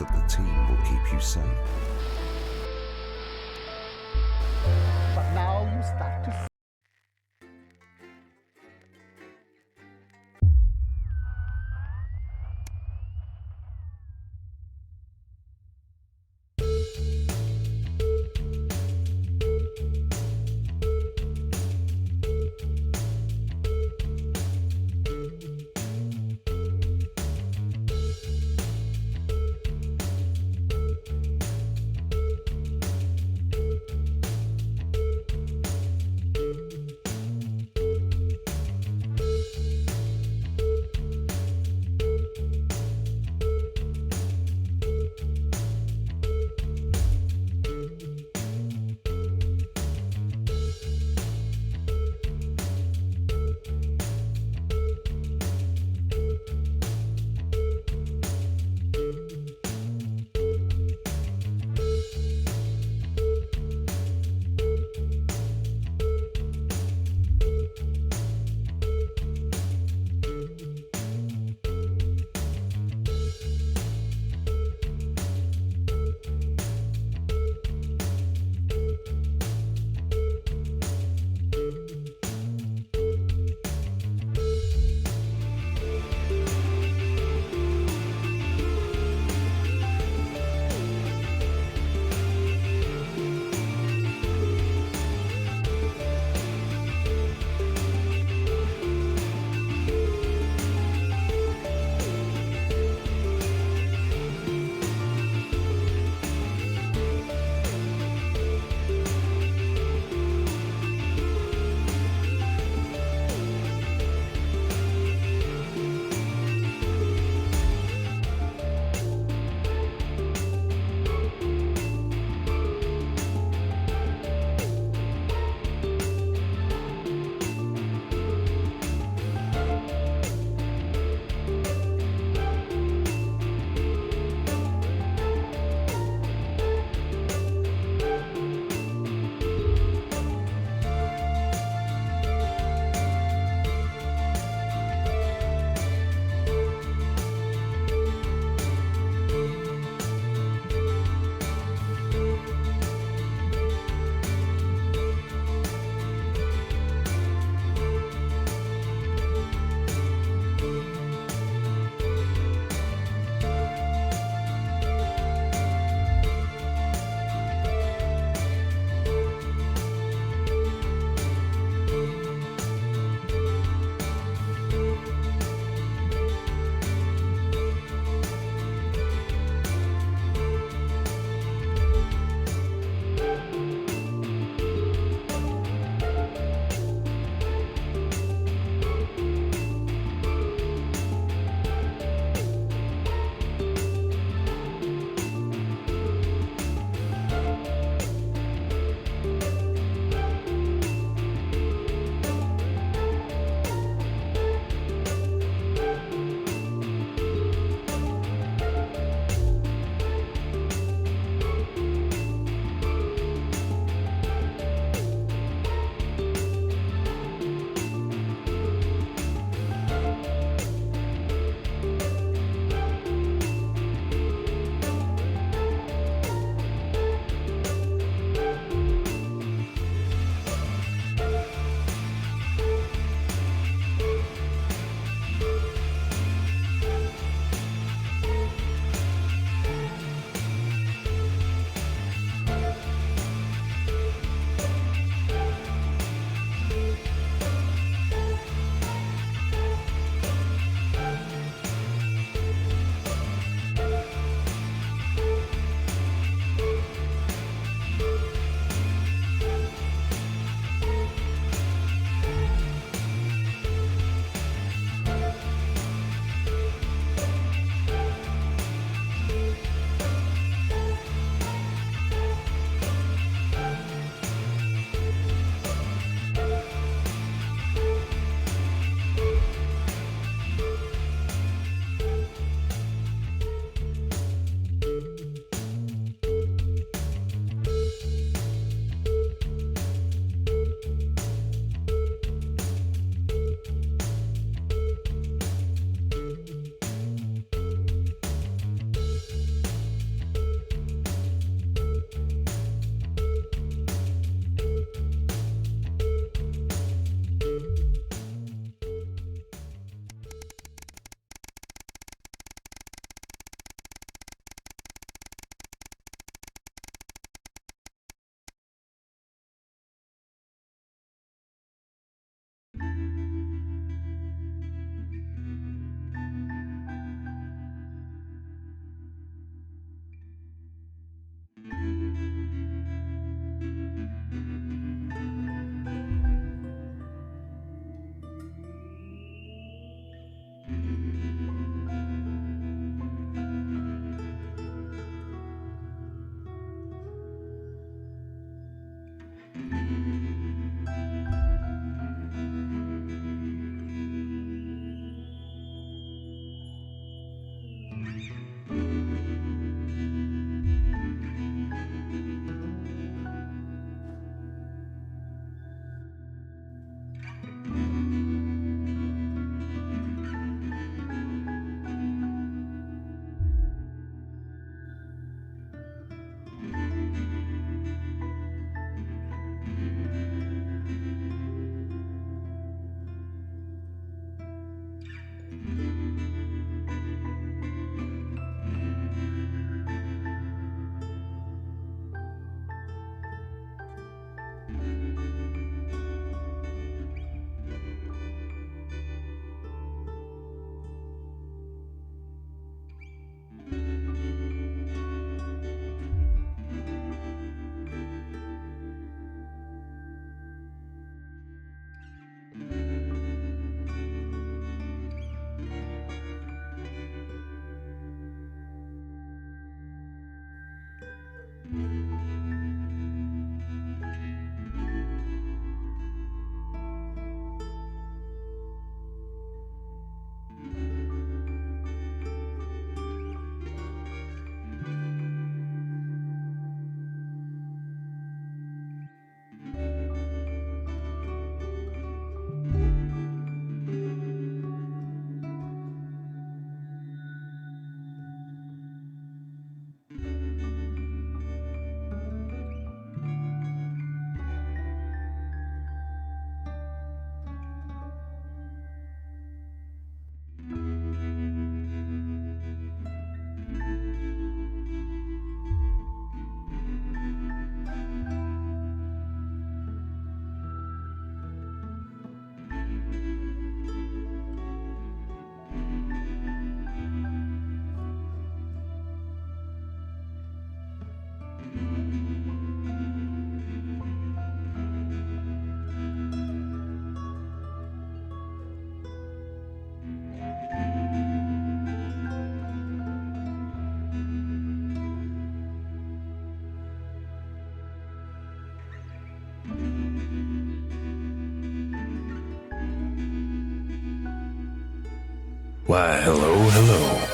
that the team will keep you safe. But now you start to Why, hello, hello.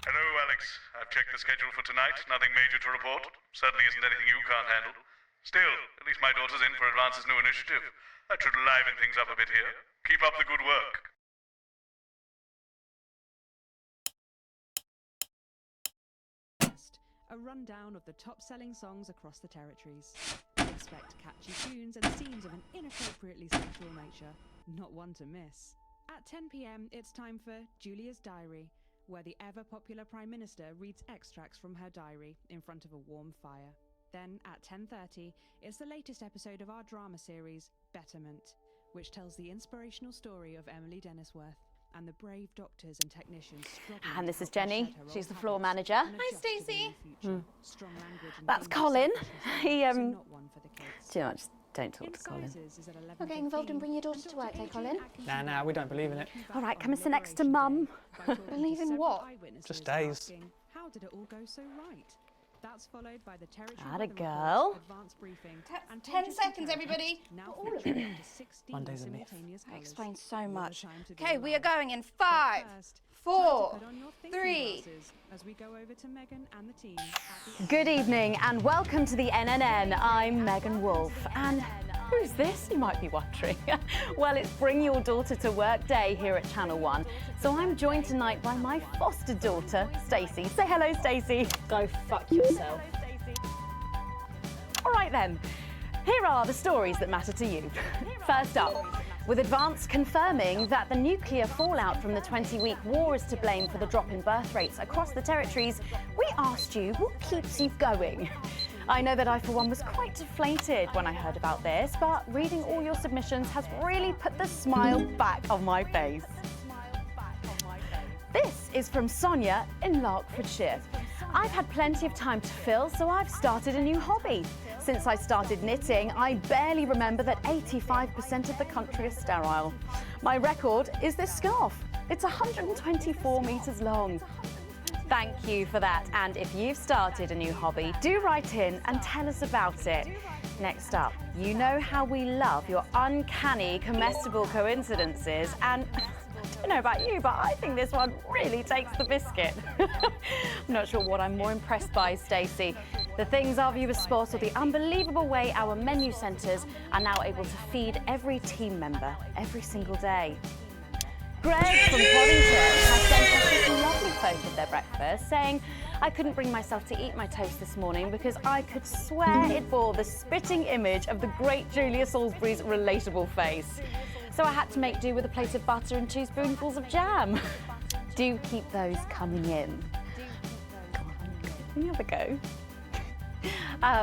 Hello, Alex. I've checked the schedule for tonight. Nothing major to report. Certainly isn't anything you can't handle. Still, at least my daughter's in for Advance's new initiative. That should liven things up a bit here. Keep up the good work. A rundown of the top-selling songs across the territories. Expect catchy tunes and scenes of an inappropriately sexual nature, not one to miss. At 10 p.m, it's time for Julia's Diary, where the ever-popular Prime Minister reads extracts from her diary in front of a warm fire. Then, at 10:30, it's the latest episode of our drama series, Betterment, which tells the inspirational story of Emily Dennisworth and the brave doctors and technicians struggling. And this is to help her Jenny. shed her She's old the floor habits manager. and Hi, adjust to the new Stacey. future. Strong language and That's things Colin. such as He, so not one for the kids. Too much. Don't talk to Colin. Incisors is at Not getting involved and 11:15, bring your daughter and to work, Dr. eh, Colin? Adrian Nah, we don't believe in it. All right, come and sit next to Mum. By talking to Believe in several what? eyewitnesses Just and days. asking, how did it all go so right? That's followed by the territory Atta weather girl. report, advanced briefing, and 10 pages seconds, from everybody. now featuring up to 16 Monday's a myth. simultaneous That colours. explains so What a much. time to be Okay, we are alive. going in But 5, first, 4, time to put on your thinking 3. glasses as we go over to Megan and the team at the Good evening and welcome to the NNN. I'm Megan Wolf. And who's this, you might be wondering? Well, it's Bring Your Daughter to Work Day here at Channel 1. So I'm joined tonight by my foster daughter, Stacey. Say hello, Stacey. Go fuck yourself. All right then, here are the stories that matter to you. First up, with Advance confirming that the nuclear fallout from the 20-week war is to blame for the drop in birth rates across the territories, we asked you what keeps you going. I know that I, for one, was quite deflated when I heard about this, but reading all your submissions has really put the smile back on my face. This is from Sonia in Larkfordshire. I've had plenty of time to fill, so I've started a new hobby. Since I started knitting, I barely remember that 85% of the country is sterile. My record is this scarf. It's 124 metres long. Thank you for that. And if you've started a new hobby, do write in and tell us about it. Next up, you know how we love your uncanny comestible coincidences, and I don't know about you, but I think this one really takes the biscuit. I'm not sure what I'm more impressed by, Stacey. The things our viewers spot, or the unbelievable way our menu centres are now able to feed every team member every single day. Greg from Poddington has sent us this lovely photo of their breakfast, saying, I couldn't bring myself to eat my toast this morning because I could swear it bore the spitting image of the great Julia Salisbury's relatable face. So I had to make do with a plate of butter and 2 spoonfuls of jam. Do keep those coming in. Come on, can you have a go?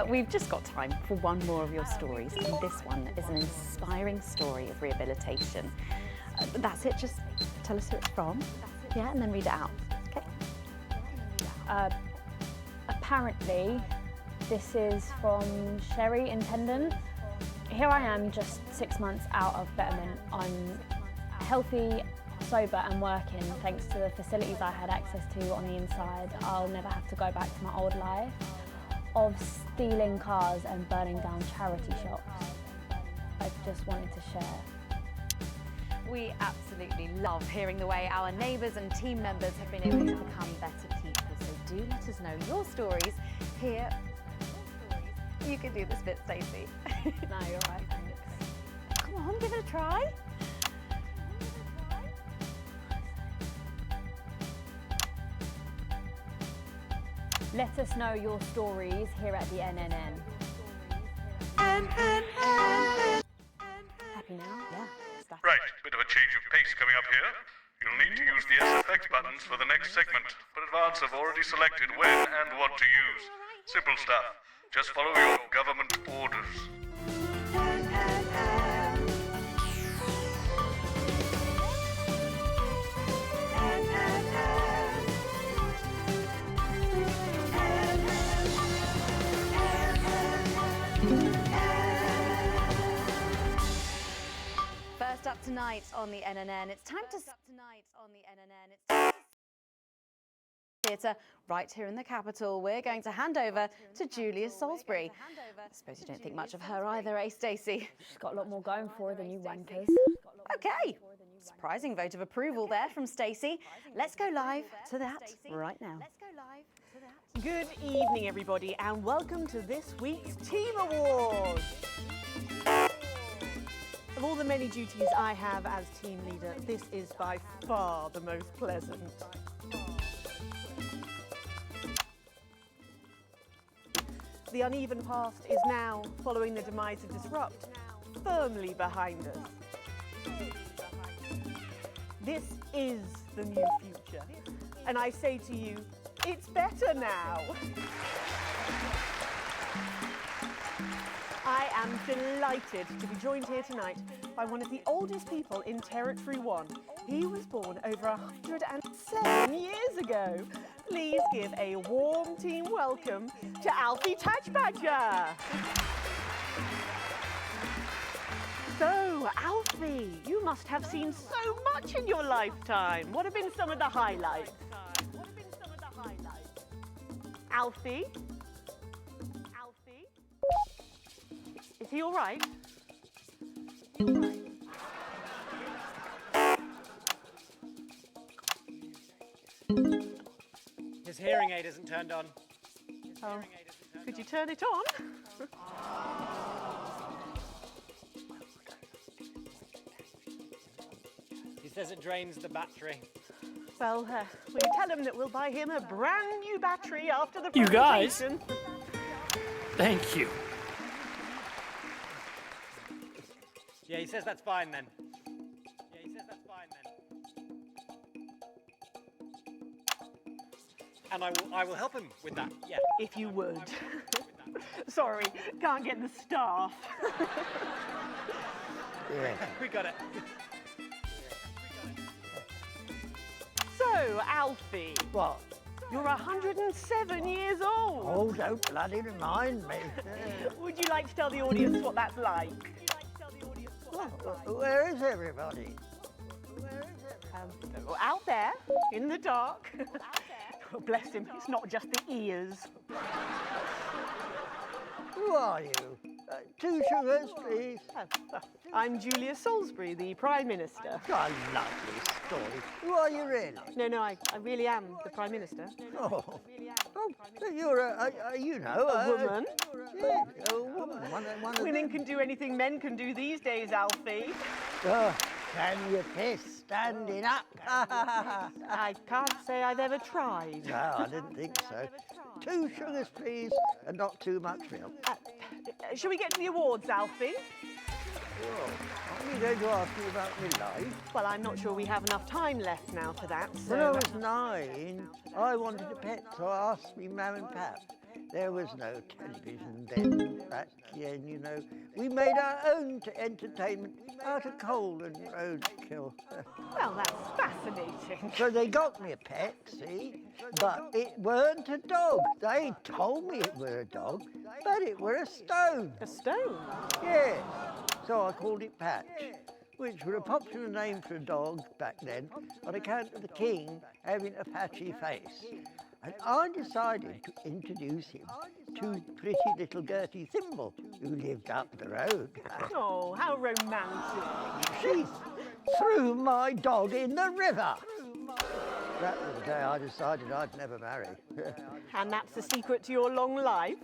We've just got time for one more of your stories, and this one is an inspiring story of rehabilitation. That's it, just tell us who it's from, yeah, and then read it out, okay? Apparently, this is from Sherry in Pendant. Here I am, just 6 months out of Betterment. I'm healthy, sober and working thanks to the facilities I had access to on the inside. I'll never have to go back to my old life of stealing cars and burning down charity shops. I just wanted to share. We absolutely love hearing the way our neighbours and team members have been able to become better people. So do let us know your stories here. You can do this bit, Stacey. No, you're right, thanks. Come on, give it a try. Let us know your stories here at the NNN. Happy now? Yeah. Right, bit of a change of pace coming up here. You'll need to use the SFX buttons for the next segment, but Advance have already selected when and what to use. Simple stuff. Just follow your government orders. First up tonight on the NNN, it's time to theatre right here in the capital. We're going to hand over to Julia Salisbury. I suppose you don't think much of her either, eh, Stacey? She's got a lot more going for her than you wankers. Okay, surprising vote of approval there from Stacey. Let's go live to that right now. Good evening, everybody, and welcome to this week's Team Awards. Of all the many duties I have as team leader, this is by far the most pleasant. The uneven past is now, following the demise of Disrupt, firmly behind us. This is the new future, and I say to you, it's better now. I am delighted to be joined here tonight by one of the oldest people in Territory 1. He was born over 107 years ago. Please give a warm team welcome to Alfie Tatchbadger. So, Alfie, you must have seen so much in your lifetime. What have been some of the highlights? Alfie? Is he all right? His hearing aid isn't turned on. Oh, could you turn it on? He says it drains the battery. Well, will you tell him that we'll buy him a brand new battery after the You guys. presentation? Thank you. Yeah, he says that's fine then. Yeah, he says that's fine then. And I will help him with that. Yeah. If you would. Sorry, can't get the staff. We got it. So, Alfie, What? you're 107 years old. Oh, don't bloody remind me. Would you like to tell the audience what that's like? Where is everybody? Out there, in the dark. Oh, bless him, it's not just the ears. Who are you? 2 sugars, please. I'm Julia Salisbury, the Prime Minister. A lovely story. Who are you really? No, I really am the Prime Minister. Oh, so you're you know, A woman. Yeah, a woman. One of Women them. can do anything men can do these days, Alfie. Oh, can you piss standing up? I can't say I've ever tried. No, I didn't think so. 2 sugars, please, and not too much milk. Shall we get to the awards, Alfie? Well, are you going to ask me about my life? Well, I'm not sure we have enough time left now for that, so... When I was 9, I wanted a pet, so I asked me mum and pap. There was no television then, back then, you know. We made our own entertainment out of coal and roadkill. Well, that's fascinating. So they got me a pet, see? But it weren't a dog. They told me it were a dog, but it were a stone. A stone? Yes. So I called it Patch, which was a popular name for a dog back then on account of the king having a patchy face. And I decided to introduce him to pretty little Gertie Thimble, who lived up the road. Oh, how romantic. She threw my dog in the river. That was the day I decided I'd never marry. And that's the secret to your long life?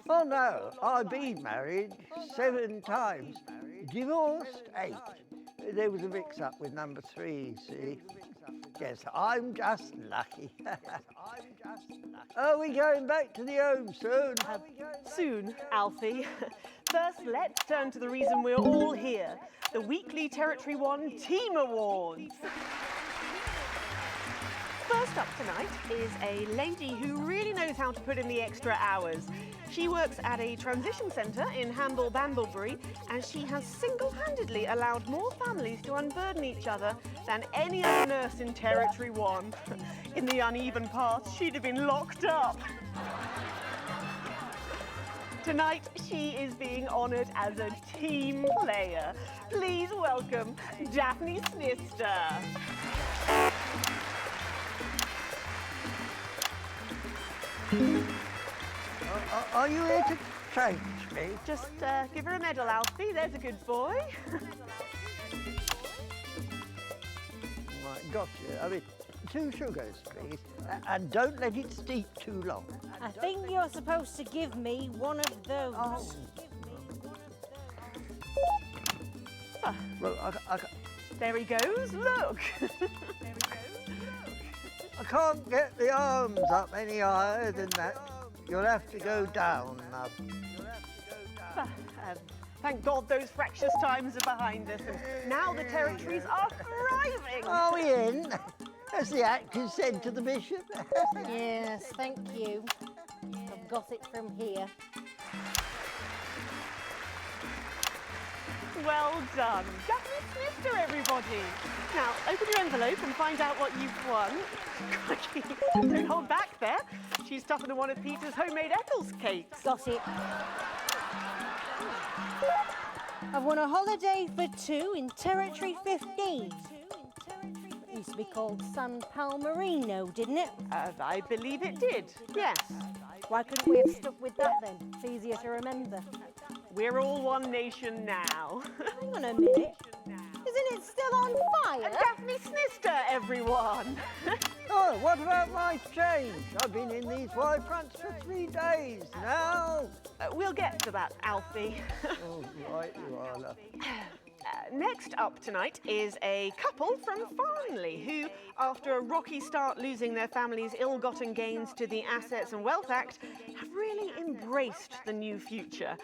Oh no, I've been married 7 times, divorced 8. There was a mix-up with number 3, see? Yes, I'm just lucky. Are we going back to the home soon? Soon, Alfie. First, let's turn to the reason we're all here, the weekly Territory 1 Team Awards. First up tonight is a lady who really knows how to put in the extra hours. She works at a transition centre in Hamble-Bamblebury, and she has single-handedly allowed more families to unburden each other than any other nurse in Territory 1. In the uneven path, she'd have been locked up. Tonight, she is being honoured as a team player. Please welcome Daphne Snister. Are you here to change me? Just give her a medal, Alfie. There's a good boy. Right, got you. I mean, 2 sugars, please. And don't let it steep too long. I think you're supposed to give me one of those. Well, There he goes. Look. I can't get the arms up any higher than that. You'll have to go down, love. Thank God those fractious times are behind us, and now the territories are thriving. Are we in? As the actors said to the bishop. Yes, thank you. I've got it from here. Well done. Daphne Snister, everybody. Now, open your envelope and find out what you've won. Crikey, don't hold back there. She's tougher than one of Peter's homemade Eccles cakes. Got it. I've won a holiday for 2 in Territory 15. It used to be called San Palmerino, didn't it? I believe it did, yes. Why couldn't we have stuck with that then? It's easier to remember. We're all one nation now. Hang on a minute. Isn't it still on fire? Daphne Snister, everyone. Oh, what about my change? I've been in these wide fronts for 3 days now. We'll get to that, Alfie. Oh, right you are, love. Next up tonight is a couple from Farnley who, after a rocky start losing their family's ill-gotten gains to the Assets and Wealth Act, have really embraced the new future,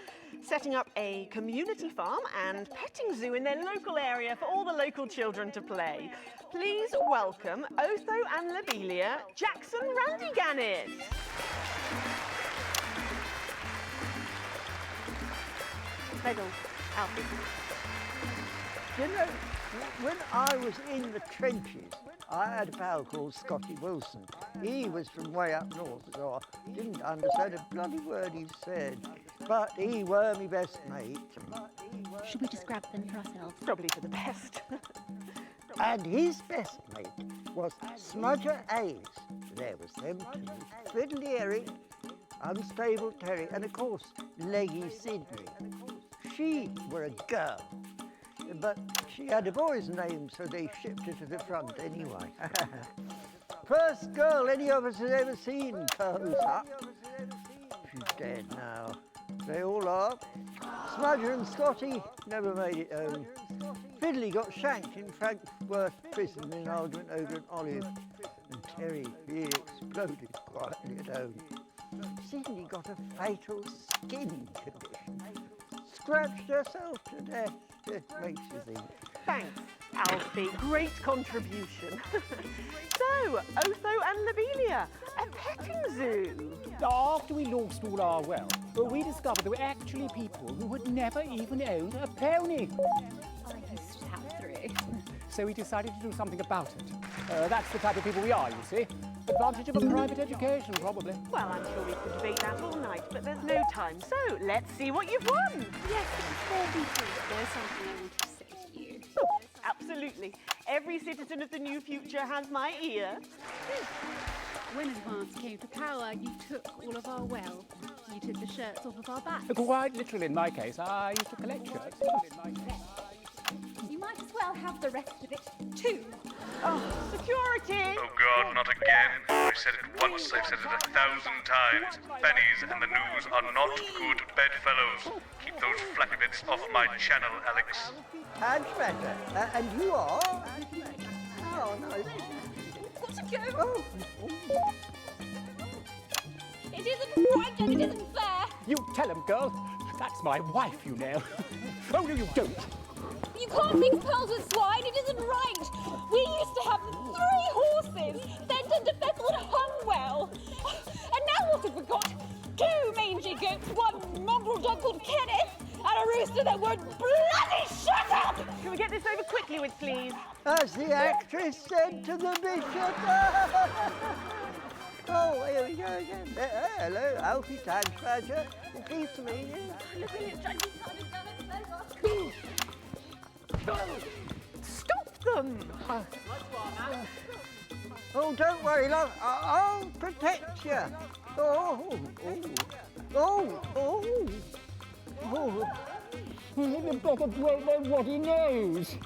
setting up a community farm and petting zoo in their local area for all the local children to play. Please welcome Otho and Lobelia Jackson Randy-Gannett. Medal, Alfie. You know, when I was in the trenches, I had a pal called Scotty Wilson. He was from way up north, so I didn't understand a bloody word he said. But he were my best mate. Should we just grab them for ourselves? Probably for the best. And his best mate was Smudger Hayes. There was them two, Fiddly Eric, Unstable Terry, and of course, Leggy Sydney. She were a girl. But she had a boy's name, so they shipped her to the front anyway. First girl any of us had ever seen, close up. She's dead now. They all are. Smudger and Scotty never made it home. Fiddly got shanked in Frankworth prison in an argument over an olive. And Terry, he exploded quietly at home. Sydney got a fatal skin condition. Scratched herself to death. It makes you think. Thanks, Alfie. Great contribution. So, Otho and Lobelia, a petting zoo. After we lost all our wealth, we discovered there were actually people who had never even owned a pony. I used to have 3. So we decided to do something about it. That's the type of people we are, you see. Advantage of a private education, probably. Well, I'm sure we could debate that all night, but there's no time. So, let's see what you've won. Yes, but before we do, there's something I want to say to you. Oh, absolutely. Every citizen of the new future has my ear. When Advance came to power, you took all of our wealth. You took the shirts off of our backs. Quite literally, in my case, I used to collect shirts. You might as well have the rest of it, too. Oh, security! Oh God, not again. I've said it once, I've said it 1,000 times. Bennies and the news are not good bedfellows. Keep those flappy bits off my channel, Alex. And better. And you are? Oh, no. Got to go. Oh. It isn't right and it isn't fair. You tell him, girl. That's my wife, you know. Oh, no, you don't. You can't mix pearls with swine. It isn't right. We used to have 3 horses, then turned to Bethel and Hunwell. And now what have we got? 2 mangy goats, 1 mongrel dog called Kenneth, and a rooster that won't bloody shut up! Can we get this over quickly with, please? As the actress said to the bishop. Oh, here we go again. Hello, Alfie Tagsbadger. Pleased to meet you. Stop them! Oh, don't worry, love. I'll protect you. Oh, oh, oh, oh, oh. You better break that what he knows.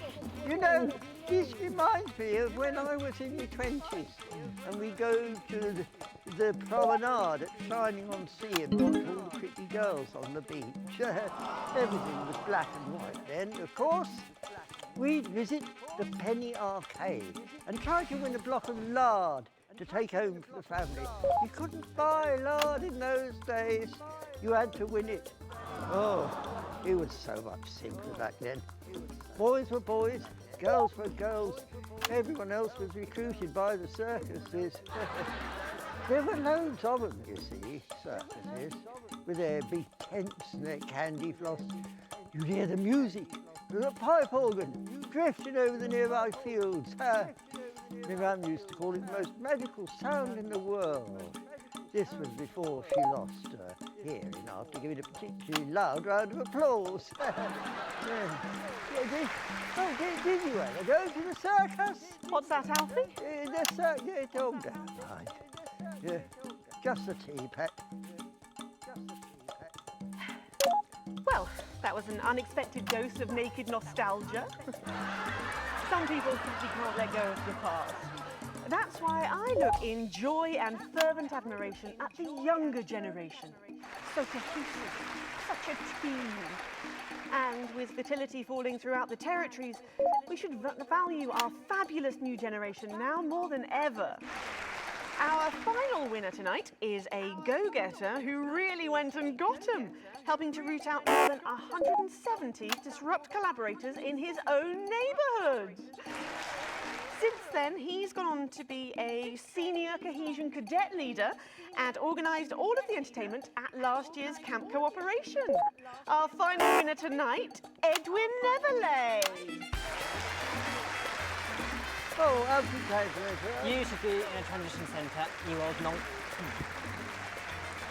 You know, this reminds me of when I was in my 20s and we go to the promenade at Shining on Sea and watch all the pretty girls on the beach. Everything was black and white then, of course. We'd visit the Penny Arcade and try to win a block of lard to take home for the family. You couldn't buy lard in those days. You had to win it. Oh, it was so much simpler back then. Boys were boys, girls were girls. Everyone else was recruited by the circuses. There were loads of them, you see, circuses, with their big tents and their candy floss. You'd hear the music, the pipe organ, drifting over the nearby fields. My mum used to call it the most magical sound in the world. This was before she lost her hearing after giving a particularly loud round of applause. Did you ever go to the circus? What's that, Alfie? The circus, oh, never mind. Yeah, just a tea, pet. Well, That was an unexpected dose of naked nostalgia. Some people simply can't let go of the past. That's why I look in joy and fervent admiration at the younger generation. So cohesive, such a team. And with fertility falling throughout the territories, we should value our fabulous new generation now more than ever. Our final winner tonight is a go-getter who really went and got 'em, helping to root out more than 170 Disrupt collaborators in his own neighbourhood. Since then, he's gone on to be a senior cohesion cadet leader and organised all of the entertainment at last year's Camp Cooperation. Our final winner tonight, Edwin Neverley. Oh, congratulations. You should be in a transition centre, you old nonc.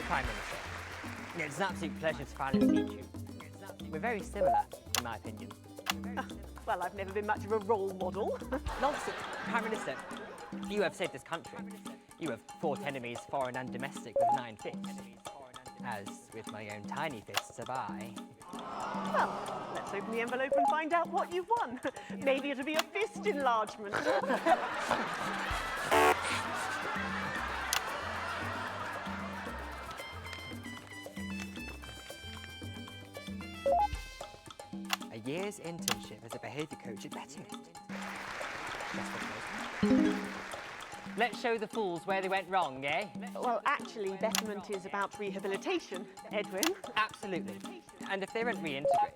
Prime Minister. It's an absolute pleasure to finally meet you. We're very similar, in my opinion. Well, I've never been much of a role model. Nonsense. Prime Minister, you have saved this country. You have fought enemies, foreign and domestic, with 9 fists. As with my own tiny fists have I. Well, let's open the envelope and find out what you've won. Maybe it'll be a fist enlargement. A year's internship as a behaviour coach at Betterment. Let's show the fools where they went wrong, eh? Well, actually, Betterment is about rehabilitation, Edwin. Absolutely. And if they don't reintegrate,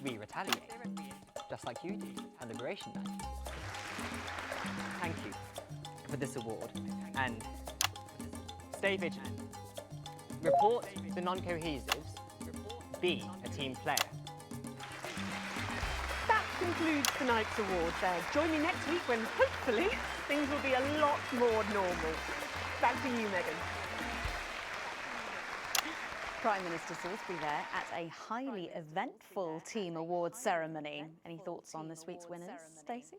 we retaliate. Just like you did on Liberation Night. Thank you for this award. And stay vigilant. Report the non-cohesives. Be a team player. That concludes tonight's award fair. Join me next week when, hopefully, things will be a lot more normal. Back to you, Megan. Prime Minister Salisbury there at a highly eventful team awards ceremony. Any thoughts on this week's winners, Stacey?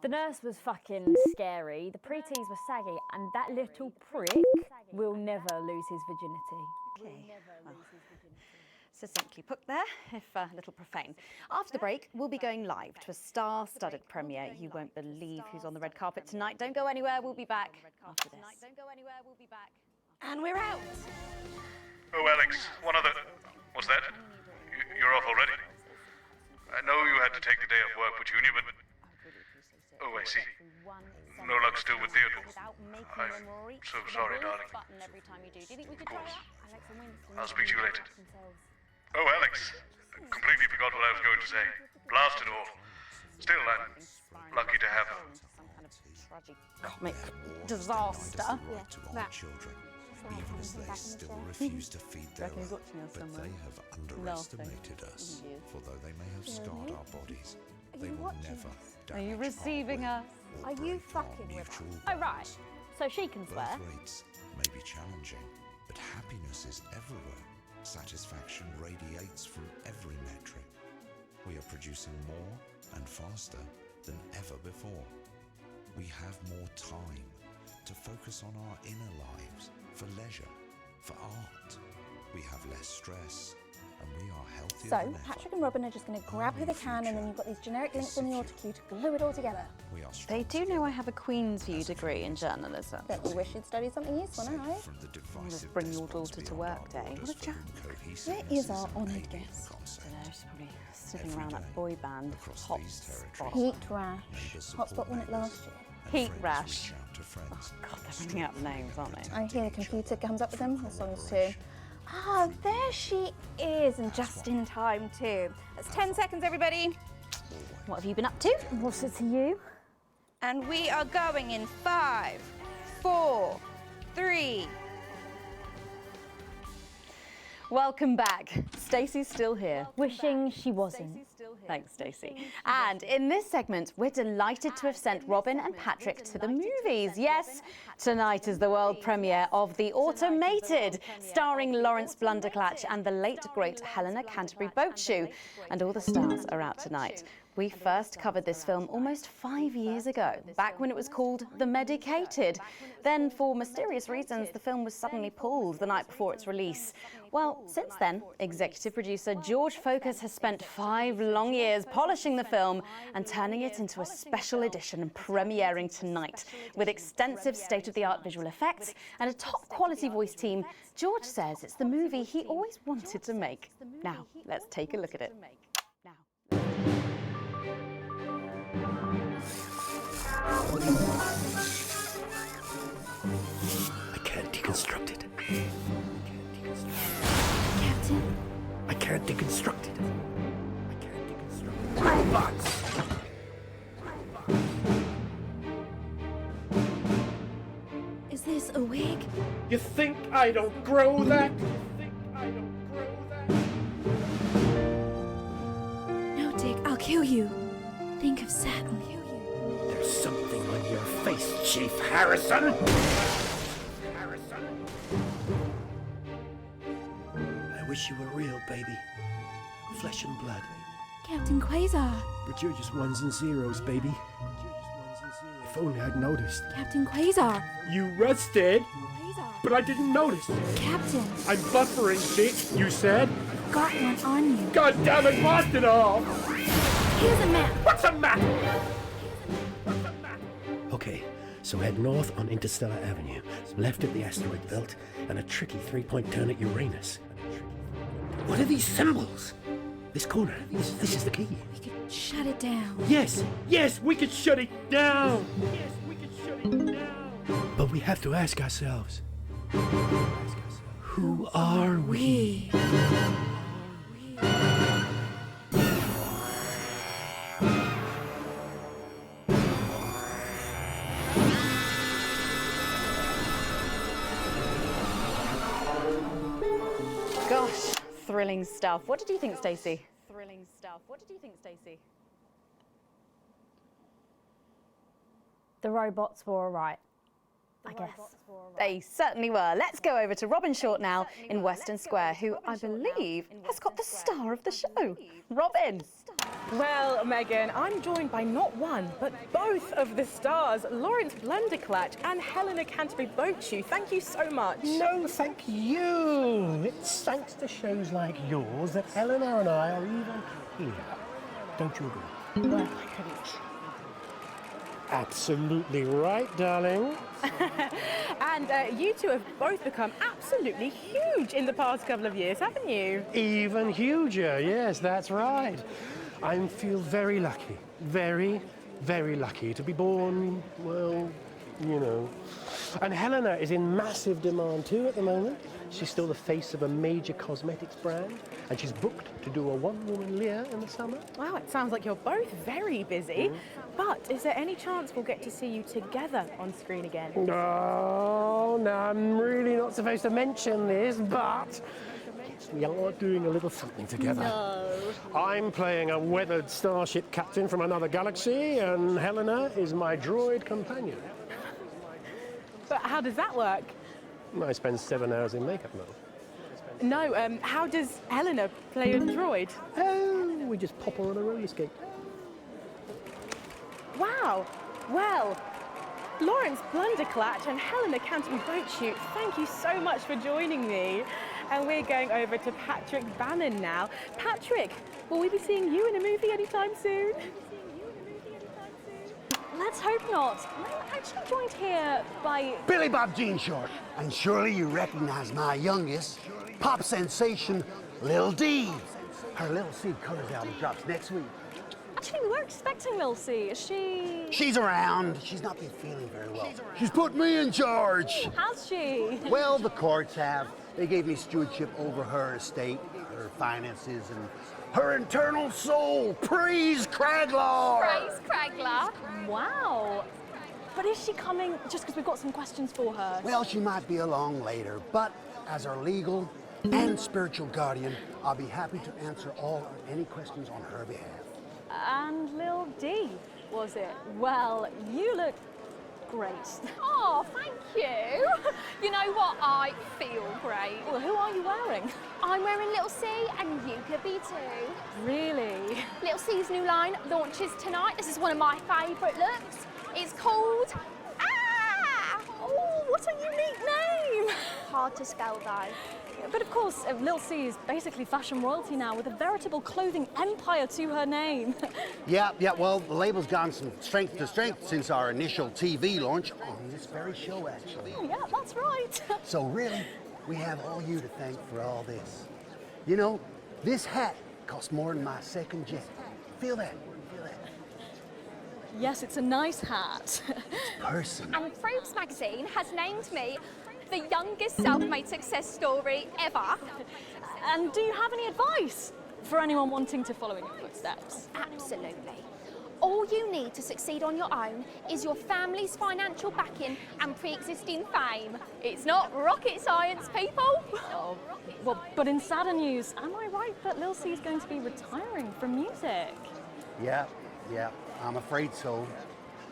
The nurse was fucking scary, the pretties were saggy, and that little prick will never lose his virginity. Okay. Well, succinctly put there, if a little profane. After the break, we'll be going live to a star-studded premiere. You won't believe who's on the red carpet tonight. Don't go anywhere, we'll be back after this. And we're out! Oh, Alex, one other... What's that? You're off already? I know you had to take the day off work for Junior, but... Oh, I see. No luck still with Theodore. I'm so sorry, darling. Of course. I'll speak to you later. Oh, Alex, completely forgot what I was going to say. Blast it all. Still, I'm lucky to have her. Comic disaster. To our children, even as they still refuse to feed their own. But they have underestimated us. For though they may have scarred our bodies, they will never damage. Are you receiving us? Are you fucking with us? Oh, right. So she can swear. Birth rates may be challenging, but happiness is everywhere. Satisfaction radiates from every metric. We are producing more and faster than ever before. We have more time to focus on our inner lives, for leisure, for art. We have less stress, and we are healthier than ever. So, Patrick and Robin are just going to grab who they can, and then you've got these generic links on the auto cue to glue it all together. We are They do know I have a Queen's View degree in journalism. Don't you wish you'd studied something useful, no? from the divisive Bring your despots daughter to beyond work our day. borders What a for chap. whom Where cohesiveness is our an honoured alien guest? concept. I don't know, she's probably sitting Every around day, that boy band across hot these spot. territories, Heat rash. neighbours Hotspot support won it neighbours, last year. and Heat friends rash. reach out to friends. God, they're bringing up names, aren't they? I hear the computer comes up with them, the songs too. Ah, there she is, and just in time too. That's 10 seconds, everybody. What have you been up to? What's it to you? And we are going in 5, 4, 3. Welcome back. Stacey's still here. Wishing she wasn't. Thanks, Stacey. And in this segment, we're delighted to have sent Robin and Patrick to the movies. Yes, tonight is the world premiere of The Automated, starring Lawrence Blunderclatch and the late, great Helena Canterbury Boatshoe. And all the stars are out tonight. We first covered this film almost 5 years ago, back when it was called The Medicated. Then, for mysterious reasons, the film was suddenly pulled the night before its release. Well, since then, executive producer George Focus has spent 5 long years polishing the film and turning it into a special edition premiering tonight. With extensive state-of-the-art visual effects and a top-quality voice team, George says it's the movie he always wanted to make. Now, let's take a look at it. I can't deconstruct it. Captain? I can't deconstruct it. I can't deconstruct it. Robots! Is this a wig? You think I don't grow that? No, Dick, I'll kill you. Think of Saturn. There's something on your face, Chief Harrison! I wish you were real, baby. Flesh and blood. Captain Quasar. But you're just ones and zeros, baby. If only I'd noticed. Captain Quasar. You rusted, but I didn't notice. Captain. I'm buffering, Dick, you said. Got one on you. God damn it, blast it all! Here's a map. What's a map? Okay, so head north on Interstellar Avenue, left at the asteroid belt, and a tricky 3-point turn at Uranus. What are these symbols? This corner, this is the key. We could shut it down. Yes, we could shut it down. Yes, we could shut it down. But we have to ask ourselves, who are we? Gosh, thrilling stuff. What did you think, Stacey? Thrilling stuff. What did you think, Stacey? The robots were all right, I guess. They certainly were. Let's go over to Robin Short now in Western Square, who I believe has got the star of the show. Robin. Well, Megan, I'm joined by not one, but both of the stars, Lawrence Blunderclatch and Helena Canterbury-Bochu. Thank you so much. No, thank you. It's thanks to shows like yours that Eleanor and I are even here. Don't you agree? Well, I couldn't. Absolutely right, darling. And you two have both become absolutely huge in the past couple of years, haven't you? Even huger, yes, that's right. I feel very lucky, very, very lucky to be born, well, you know. And Helena is in massive demand too at the moment. She's still the face of a major cosmetics brand, and she's booked to do a one-woman Lear in the summer. Wow, it sounds like you're both very busy. But is there any chance we'll get to see you together on screen again? No, I'm really not supposed to mention this, but we are doing a little something together. No. I'm playing a weathered starship captain from another galaxy, and Helena is my droid companion. But how does that work? I spend 7 hours in makeup now. No, how does Helena play a droid? Oh, we just pop her on a roller skate. Wow. Well, Lawrence Blunderclatch and Helena Canterbury-Bochu, thank you so much for joining me. And we're going over to Patrick Bannon now. Patrick, will we be seeing you in a movie anytime soon? Let's hope not. I'm actually joined here by Billy Bob Jean Short. And surely you recognize my youngest, pop sensation, Lil D. Her Little C Colors album drops next week. Actually, we were expecting Lil C. Is she? She's around. She's not been feeling very well. She's put me in charge. Has she? Well, the courts have. They gave me stewardship over her estate, her finances, and her internal soul. Praise Craglar! Praise Craglar. Wow. But is she coming just because we've got some questions for her? Well, she might be along later, but as our legal and spiritual guardian, I'll be happy to answer all or any questions on her behalf. And Lil D, was it? Well, you look great. Oh, thank you. You know what? I feel great. Well, who are you wearing? I'm wearing Little C, and you could be too. Really? Little C's new line launches tonight. This is one of my favourite looks. It's called... Ah! Oh, what a unique name! Hard to spell, though. But of course, Lil C is basically fashion royalty now, with a veritable clothing empire to her name. Yeah, well, the label's gone from strength to strength since our initial TV launch on this very show, actually. Oh, yeah, that's right. So really, we have all you to thank for all this. You know, this hat cost more than my second jet. Feel that? Feel that? Yes, it's a nice hat. Personal. And Forbes magazine has named me the youngest self-made success story ever. And do you have any advice for anyone wanting to follow in your footsteps? Absolutely. All you need to succeed on your own is your family's financial backing and pre-existing fame. It's not rocket science, people. Oh, well, but in sadder news, am I right that Lil C is going to be retiring from music? Yeah, I'm afraid so.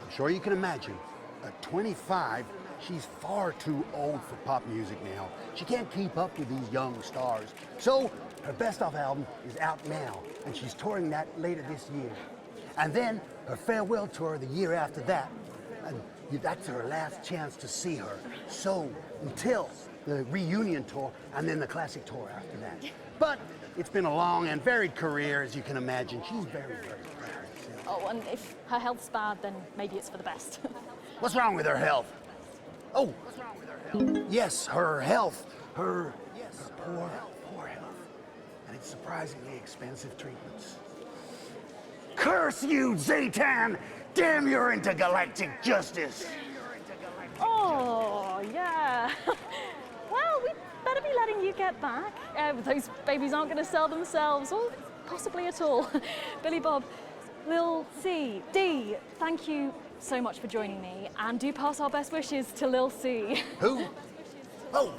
I'm sure you can imagine. At 25, she's far too old for pop music now. She can't keep up with these young stars. So her best of album is out now, and she's touring that later this year. And then her farewell tour the year after that. And that's her last chance to see her. So until the reunion tour and then the classic tour after that. But it's been a long and varied career, as you can imagine. She's very, very proud. Oh, and if her health's bad, then maybe it's for the best. What's wrong with her health? Oh, yes, her health. Her poor health. And it's surprisingly expensive treatments. Curse you, Zaytan! Damn your intergalactic justice! Oh, yeah. Well, we better be letting you get back. Those babies aren't going to sell themselves, or possibly at all. Billy Bob, Lil C, D, thank you so much for joining me, and do pass our best wishes to Lil C. Who? Oh!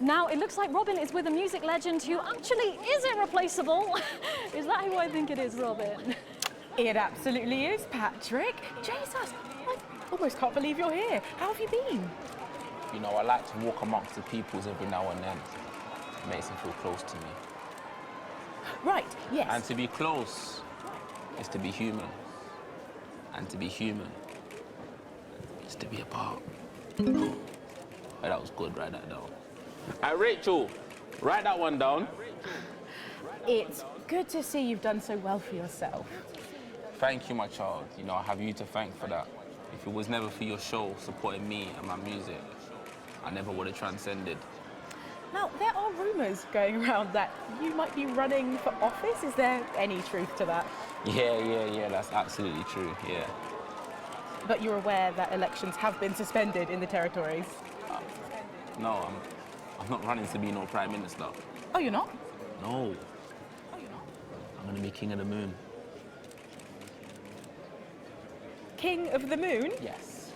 Now, it looks like Robin is with a music legend who actually is irreplaceable. Is that who I think it is, Robin? It absolutely is, Patrick. Jesus, I almost can't believe you're here. How have you been? You know, I like to walk amongst the peoples every now and then. It makes them feel close to me. Right, yes. And to be close is to be human. And to be human is to be apart. Oh, that was good, write that down. Hey, Rachel, write that one down. It's good to see you've done so well for yourself. Thank you, my child. You know, I have you to thank for that. If it was never for your show supporting me and my music, I never would have transcended. Now, there are rumours going around that you might be running for office. Is there any truth to that? Yeah, that's absolutely true, yeah. But you're aware that elections have been suspended in the territories? No, I'm not running to be no Prime Minister. Oh, you're not? No. I'm gonna be King of the Moon. King of the Moon? Yes.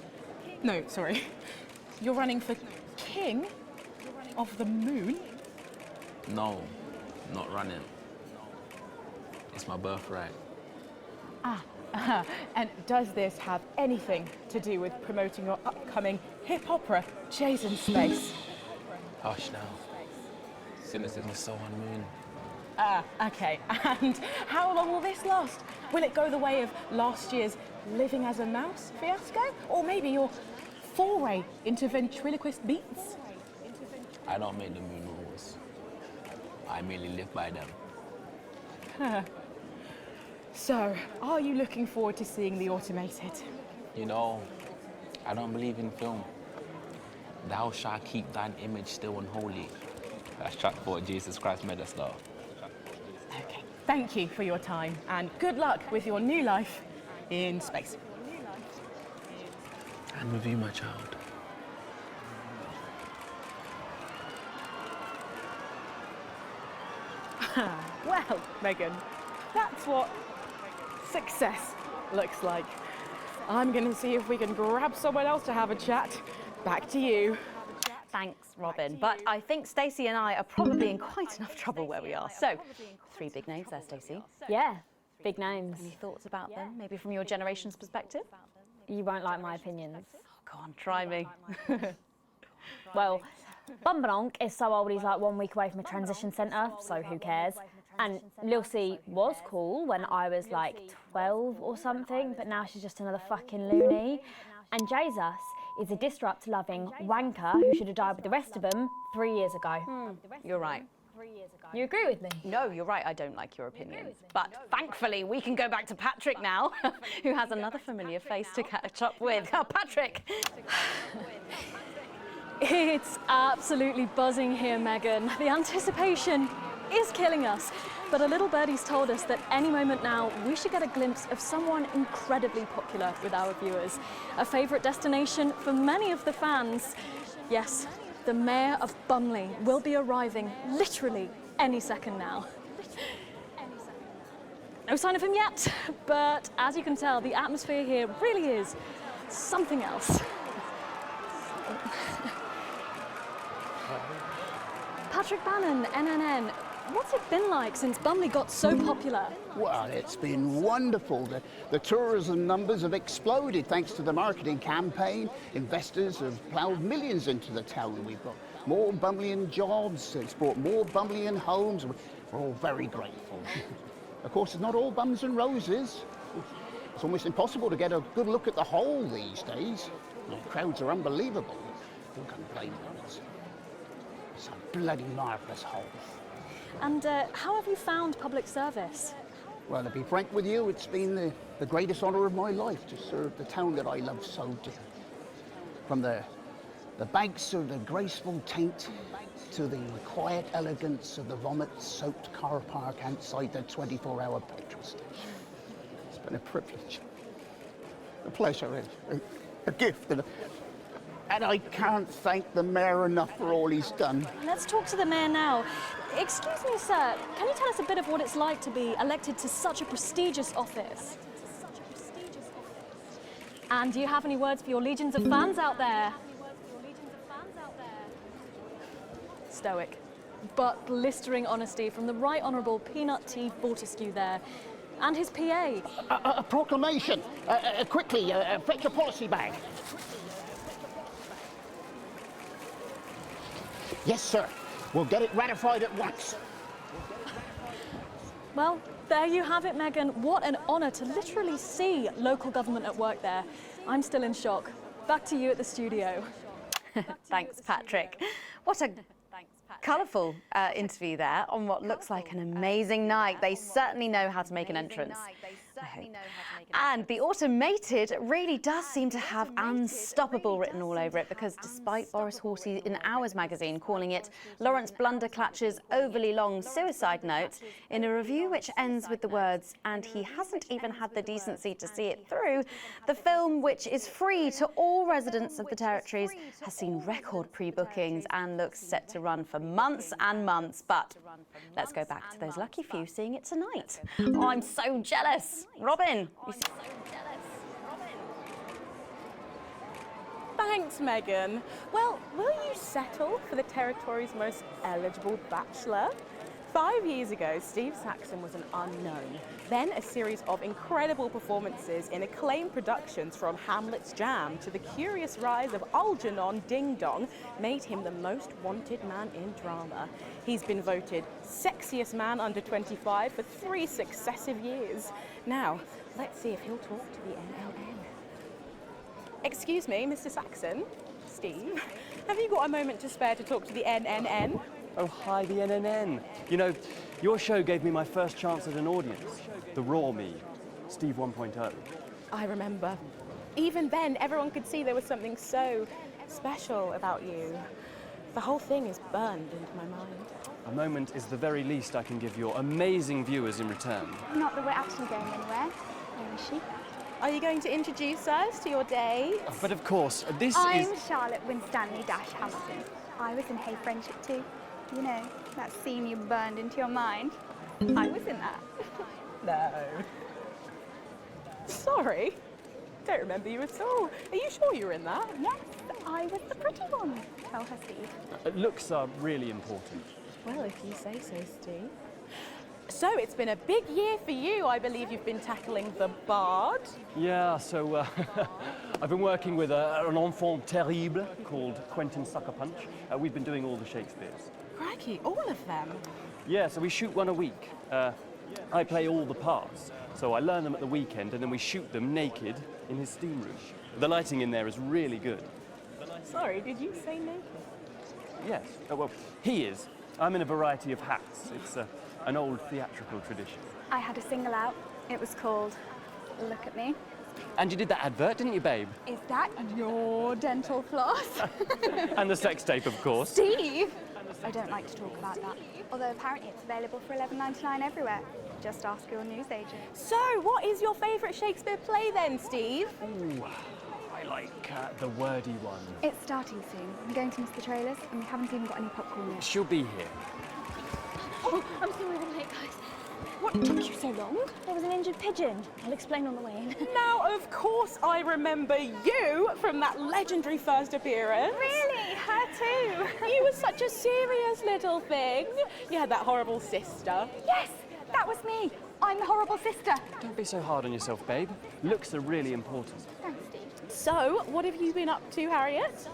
No, sorry. You're running for King of the Moon? No, not running. It's my birthright. And does this have anything to do with promoting your upcoming hip opera, Jason Space? Hush now. Cynicism is so unmoon. Okay. And how long will this last? Will it go the way of last year's Living as a Mouse fiasco? Or maybe your foray into ventriloquist beats? I don't make the moon rules. I merely live by them. So, are you looking forward to seeing The Automated? You know, I don't believe in film. Thou shalt keep thine image still unholy. That's track 4, Jesus Christ Megastar. Okay, thank you for your time, and good luck with your new life in space. And with you, my child. Well, Megan, that's what success looks like. I'm going to see if we can grab someone else to have a chat. Back to you. Thanks, Robin. But I think Stacey and I are probably in quite enough trouble where we are. So, 3 big names there, Stacey. Yeah, big names. Any thoughts about them, maybe from your generation's perspective? You won't like my opinions. Go on, try me. Well, Bumbanonk is so old he's like 1 week away from a transition centre, so who cares? And Lil C was cool when I was like 12 or something, but now she's just another fucking loony. And Jesus is a disrupt-loving wanker who should have died with the rest of them 3 years ago. You're right. You agree with me? No, you're right, I don't like your opinions. But thankfully, we can go back to Patrick now, who has another familiar face to catch up with. Oh, Patrick! It's absolutely buzzing here, Megan. The anticipation is killing us. But a little birdie's told us that any moment now, we should get a glimpse of someone incredibly popular with our viewers. A favourite destination for many of the fans. Yes, the Mayor of Bumley will be arriving literally any second now. No sign of him yet, but as you can tell, the atmosphere here really is something else. Patrick Bannon, NNN, what's it been like since Bumley got so popular? Well, it's been wonderful. The tourism numbers have exploded thanks to the marketing campaign. Investors have ploughed millions into the town. We've got more Bumleyan jobs. It's brought more Bumleyan homes. We're all very grateful. Of course, it's not all bums and roses. It's almost impossible to get a good look at the whole these days. The crowds are unbelievable. Who can blame them? It's a bloody marvellous hole. And how have you found public service? Well, to be frank with you, it's been the greatest honour of my life to serve the town that I love so dearly. From the banks of the graceful Taint to the quiet elegance of the vomit-soaked car park outside the 24-hour petrol station. It's been a privilege, a pleasure, a gift, and I can't thank the Mayor enough for all he's done. Let's talk to the Mayor now. Excuse me, sir, can you tell us a bit of what it's like to be elected to such a prestigious office? And do you have any words for your legions of fans out there? Stoic, but blistering honesty from the Right Honourable Peanut T. Fortescue there. And his PA. A proclamation. Quickly, fetch a policy bag. Yes, sir. We'll get it ratified at once. Well, there you have it, Megan. What an honour to literally see local government at work there. I'm still in shock. Back to you at the studio. Thanks, Patrick. What a colourful interview there on what looks like an amazing night. They certainly know how to make an entrance. And the automated really does seem to have unstoppable written all over it, because despite Boris Horsey in Hours magazine calling it Lawrence Blunderclatch's overly long suicide note, in a review which ends with the words, and he hasn't even had the decency to see it through, the film, which is free to all residents of the territories, has seen record pre-bookings and looks set to run for months and months. But let's go back to those lucky few seeing it tonight. Oh, I'm so jealous. Robin, you so jealous. Thanks, Megan. Well, will you settle for the territory's most eligible bachelor? 5 years ago, Steve Saxon was an unknown. Then a series of incredible performances in acclaimed productions from Hamlet's Jam to the curious rise of Algernon Ding Dong made him the most wanted man in drama. He's been voted sexiest man under 25 for 3 successive years. Now, let's see if he'll talk to the NNN. Excuse me, Mr. Saxon. Steve, have you got a moment to spare to talk to the NNN? Oh, hi, the NNN. You know, your show gave me my first chance at an audience. The raw me, Steve 1.0. I remember. Even then, everyone could see there was something so special about you. The whole thing is burned into my mind. A moment is the very least I can give your amazing viewers in return. Not that we're actually going anywhere. Where is she? Are you going to introduce us to your date? But of course, this I'm is... Charlotte Winstanley Hamilton. I was in Hey Friendship too. You know, that scene you burned into your mind. I was in that. No. Sorry. Don't remember you at all. Are you sure you were in that? Yes, I was the pretty one. Tell her, Steve. Looks are really important. Well, if you say so, Steve. So it's been a big year for you. I believe you've been tackling the Bard. Yeah, so I've been working with an enfant terrible called Quentin Suckerpunch. We've been doing all the Shakespeares. Crikey, all of them. Yeah, so we shoot one a week. I play all the parts, so I learn them at the weekend and then we shoot them naked in his steam room. The lighting in there is really good. Sorry, did you say naked? Yes, well, he is. I'm in a variety of hats. It's an old theatrical tradition. I had a single out. It was called Look at Me. And you did that advert, didn't you, babe? Is that your dental floss? And the sex tape, of course. Steve! I don't like to talk about that. Although apparently it's available for $11.99 everywhere. Just ask your newsagent. So, what is your favourite Shakespeare play then, Steve? Ooh, I like the wordy one. It's starting soon. I'm going to miss the trailers, and we haven't even got any popcorn yet. She'll be here. Oh, I'm sorry I'm late, guys. What took you so long? There was an injured pigeon. I'll explain on the way in. Now, of course, I remember you from that legendary first appearance. Really? Her too? You were such a serious little thing. You had that horrible sister. Yes, that was me. I'm the horrible sister. Don't be so hard on yourself, babe. Looks are really important. Thanks, Steve. So, what have you been up to, Harriet?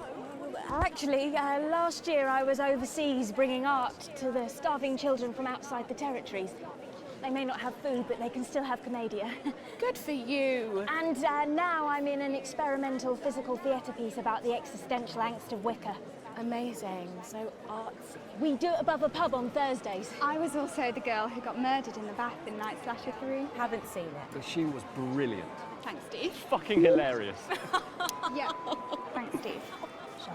Actually, last year I was overseas bringing art to the starving children from outside the territories. They may not have food, but they can still have commedia. Good for you. And now I'm in an experimental physical theatre piece about the existential angst of Wicker. Amazing. So artsy. We do it above a pub on Thursdays. I was also the girl who got murdered in the bath in Night Slasher 3. Haven't seen it. She was brilliant. Thanks, Steve. Fucking hilarious. Yeah. Thanks, Steve. Sure.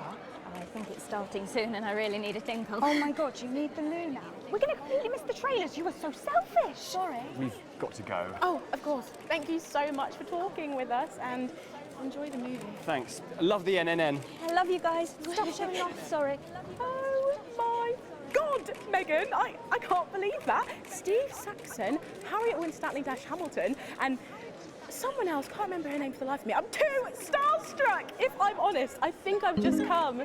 I think it's starting soon and I really need a tinkle. Oh my God, you need the loo now. We're going to completely miss the trailers. You were so selfish. Sorry. We've got to go. Oh, of course. Thank you so much for talking with us and enjoy the movie. Thanks. Love the NNN. I love you guys. Stop showing off. Sorry. Oh my God, Megan, I can't believe that. Steve Saxon, Harriet Winstanley-Hamilton, and someone else, can't remember her name for the life of me. I'm too starstruck, if I'm honest. I think I've just come.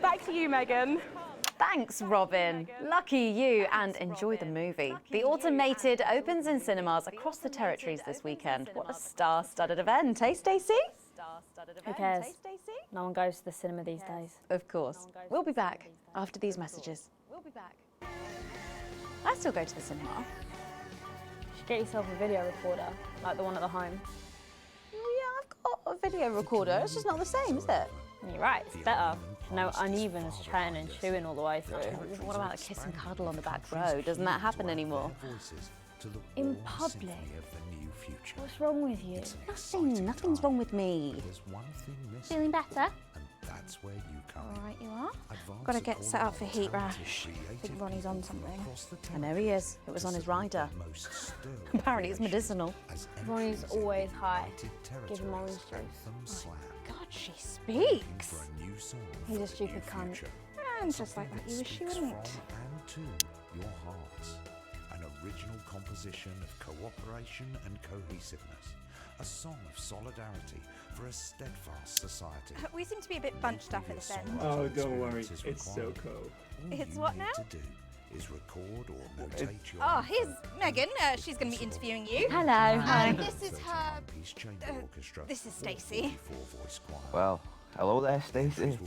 Back to you, Megan. Thanks, Robin. Lucky you, and enjoy the movie. The Automated opens in cinemas across the territories this weekend. What a star-studded event, eh, Stacey? Who cares? No one goes to the cinema these days. Of course. We'll be back after these messages. We'll be back. I still go to the cinema. You should get yourself a video recorder, like the one at the home. Yeah, I've got a video recorder. It's just not the same, is it? You're right, it's better. No uneven as chatting and chewing all the way through. What about a kiss and cuddle on the back row? Doesn't that happen anymore? In public? What's wrong with you? Nothing's wrong with me. Feeling better? That's where you come All right, you are. Got to get set up for heat rash. I think Ronnie's on something. I know he is. It was on his rider. Apparently it's medicinal. Ronnie's always high. Give him orange juice. God, she speaks. He's a stupid cunt. And just like that, you wish you wouldn't. And to your hearts. An original composition of cooperation and cohesiveness. A song of solidarity for a steadfast society. We seem to be a bit bunched up at this end. Oh, don't worry. It's so cool. It's what now? To do is record or notate your. Oh, here's Megan. She's going to be interviewing you. Hello. Hi. This is her. This is Stacey. Well, hello there, Stacey.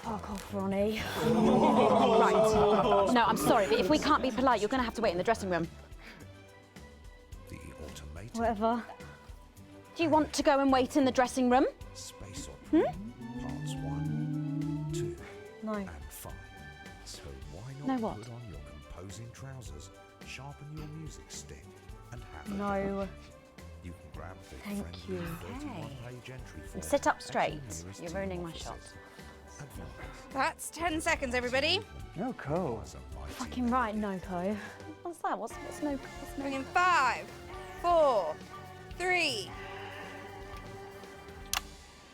Fuck off, Ronnie. Right. No, I'm sorry, but if we can't be polite, you're going to have to wait in the dressing room. Whatever. Do you want to go and wait in the dressing room? Space Opera, parts 1, 2, No. and 5. So why No not what? put on your composing trousers, sharpen your music stick, and have a No. go. You can grab the Thank friendly you. 31-page entry form And sit up at straight. your nearest You're team ruining my offices. shot. Advance. That's 10 seconds, everybody. Oh, cool. Fucking right, Noko. What's that? What's no? Bring in 5, 4, 3.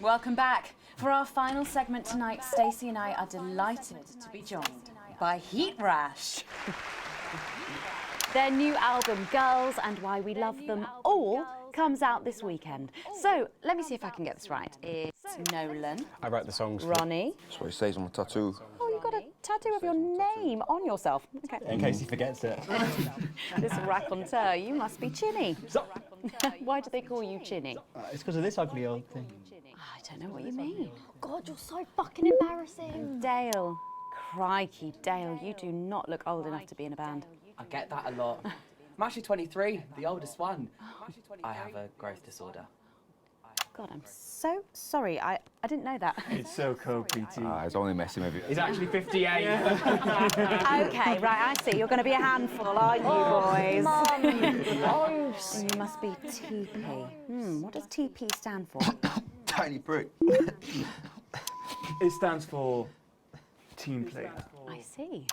Welcome back. For our final segment tonight, Stacey and I are delighted to be joined by Heat Rash. Their new album, Girls and Why We Love Them All, comes out this weekend. So, let me see if I can get this right. It's Nolan, I write the songs. Ronnie. That's what it says on my tattoo. Oh, you got a tattoo of your name on yourself. Okay. In case he forgets it. This raconteur, you must be Chinny. Why do they call you Chinny? It's because of this ugly old thing. I don't know what you mean. God, you're so fucking embarrassing. Dale. Crikey, Dale, you do not look old enough to be in a band. I get that a lot. I'm actually 23, the oldest one. I have a growth disorder. God, I'm so sorry. I didn't know that. It's so cool, PT. I was only messing with you. He's actually 58. Okay, right, I see. You're going to be a handful, aren't you, boys? Mum. You must be TP. What does TP stand for? Tiny prick. It stands for team player. I see.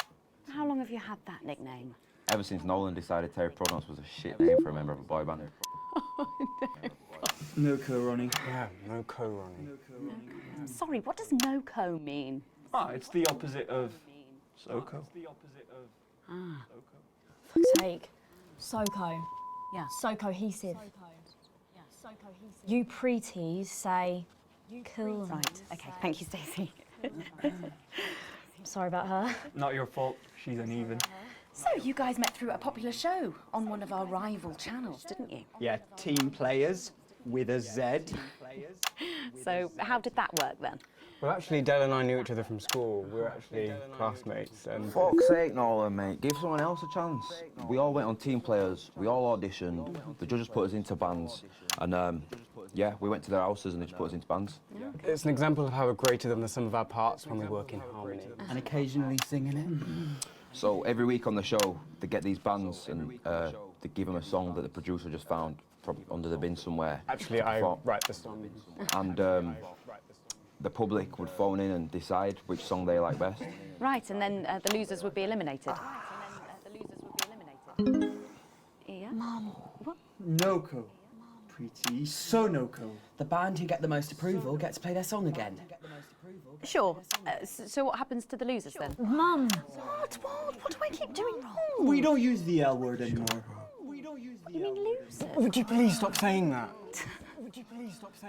How long have you had that nickname? Ever since Nolan decided Terry Provence was a shit name for a member of a boy band. No co, Ronnie. Yeah, no co, Ronnie. Sorry, what does no-co mean? It's the opposite of SoCo. Ah. Fuck's sake. SoCo. Yeah. So cohesive. You pretees say cool. Right, okay, thank you, Stacey. Sorry about her. Not your fault. She's uneven. So, you guys met through a popular show on one of our rival channels, didn't you? Yeah, Team Players with a Z. So, how did that work then? Well, actually, Dale and I knew each other from school. We were actually classmates. And Fuck's sake, Nolan, mate. Give someone else a chance. We all went on Team Players. We all auditioned. The judges put us into bands. And, yeah, we went to their houses and they just put us into bands. it's an example of how we're greater than the sum of our parts when we work in harmony. And occasionally singing it. So every week on the show, they get these bands and they give them a song that the producer just found probably under the bin somewhere. Actually, I write the song. And the public would phone in and decide which song they like best. Right, and then the losers would be eliminated. Yeah? Mum. What? No-co. Pretty. So no-co. The band who get the most approval get to play their song again. Sure. So what happens to the losers then? Mum. What do I keep doing wrong? We don't use the L word anymore. You mean losers? Would you please stop saying that?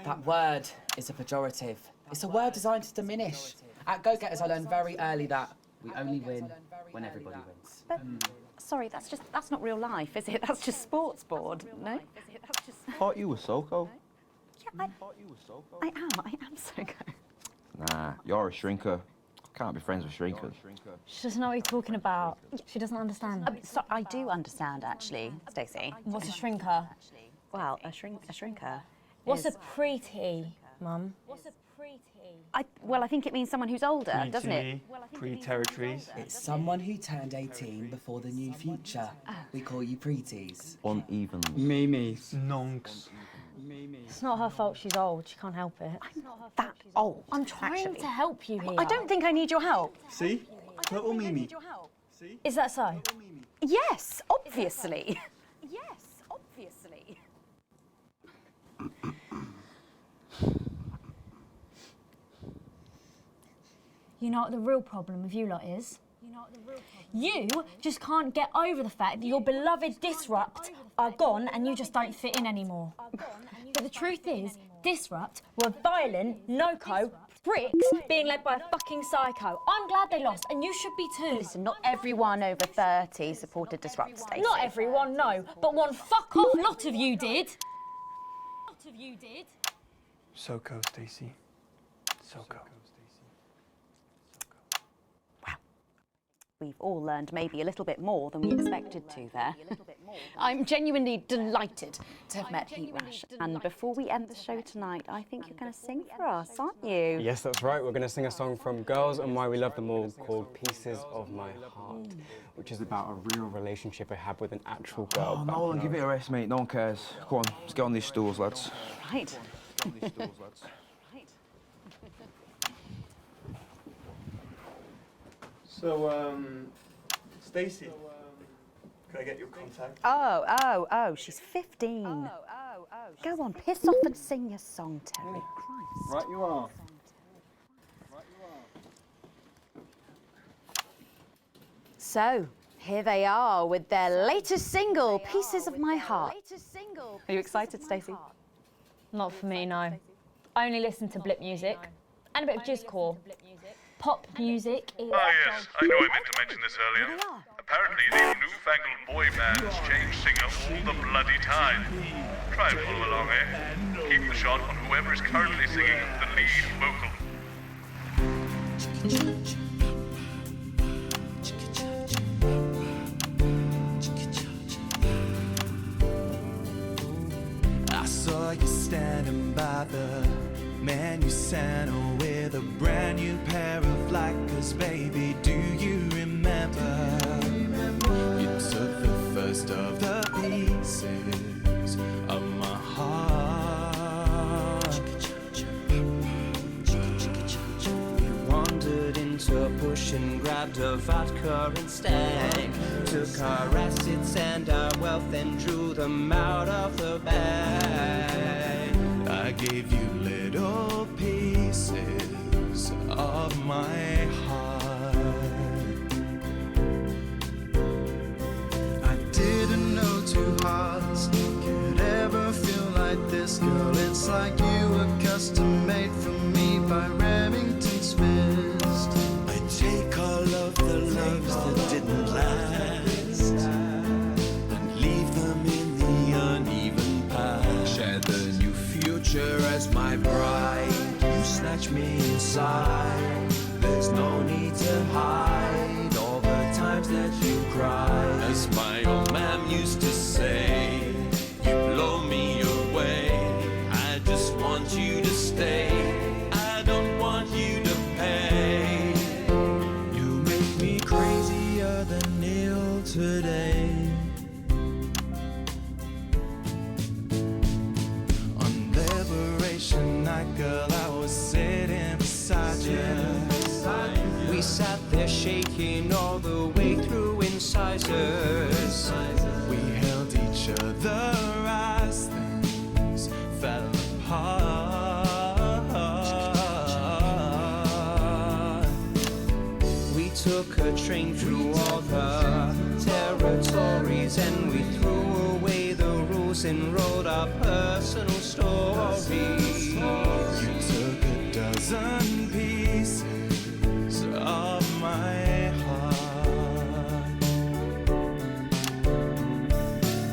That word is a pejorative. It's a word designed to diminish. At Go Getters, I learned very early that we only win when everybody wins. But, sorry, that's not real life, is it? That's just sports board, no? Thought you were SoCo. Yeah, I am SoCo. Nah, you're a shrinker. Can't be friends with shrinkers. She doesn't know what you're talking about. She doesn't understand. So I do understand, actually, Stacey. What's a shrinker? Well, a shrinker. What's a pretty, Mum? What's a pretty? Well, I think it means someone who's older, doesn't it? Pre-territories. It's someone who turned 18 before the new future. We call you pretees. Uneven. Mimis. Nonks. It's not her fault she's old. She can't help it. I'm not that old. I'm trying to help you here. I don't think I need your help. See? Little Mimi. Is that so? Yes, obviously. Yes, obviously. You know what the real problem with you lot is? You just can't get over the fact that your beloved Disrupt are gone and you just don't fit in anymore. But the truth is, Disrupt were violent, no-co, bricks being led by a fucking psycho. I'm glad they lost, and you should be too. Listen, not everyone over 30 supported Disrupt, Stacey. Not everyone, no, but one fuck-off lot of you did. SoCo, Stacey. SoCo. We've all learned maybe a little bit more than we expected to there. I'm genuinely delighted to have met Heat Rash. And before we end the show tonight, I think you're going to sing for us, aren't you? Yes, that's right. We're going to sing a song from Girls and Why We Love Them All called Pieces of My Heart, which is about a real relationship I had with an actual girl. Oh, Nolan, give it a rest, mate. No one cares. Go on, let's get on these stools, lads. Right. So, Stacey, can I get your contact? Oh, she's 15. Go on, piss off and sing your song, Terry. Christ. Right you are. So, here they are with their latest single, Pieces of My Heart. Are you excited, Stacey? Not for me, no. I only listen to blip music and a bit of jizzcore. Pop music is... Ah, yes, I know I meant to mention this earlier. Apparently, these newfangled boy bands change singer all the bloody time. Try and follow along, eh? Keep the shot on whoever is currently singing the lead vocal. I saw you standing by the menu center with a brand new pair of Lakers, baby. Do you remember? You took the first of the pieces of my heart. You wandered into a bush and grabbed a vodka instead. Took our assets and our wealth and drew them out of the bag. I gave you little pieces of my heart. I didn't know two hearts could ever feel like this, girl. It's like you were custom made for me by Remington's fist. I take all of the loves that didn't last and leave them in the uneven past. Share the new future as my bride. You snatch me inside. There's no need to hide all the times that you cried. As my old man used to say, you blow me away. I just want you to stay. I don't want you to pay. You make me crazier than Neil today. Night, girl, I was sitting beside you. We sat there shaking all the way through incisors. We held each other as things fell apart. We took a train through all the territories and we threw away the rules and wrote our personal stories. You took a dozen pieces of my heart.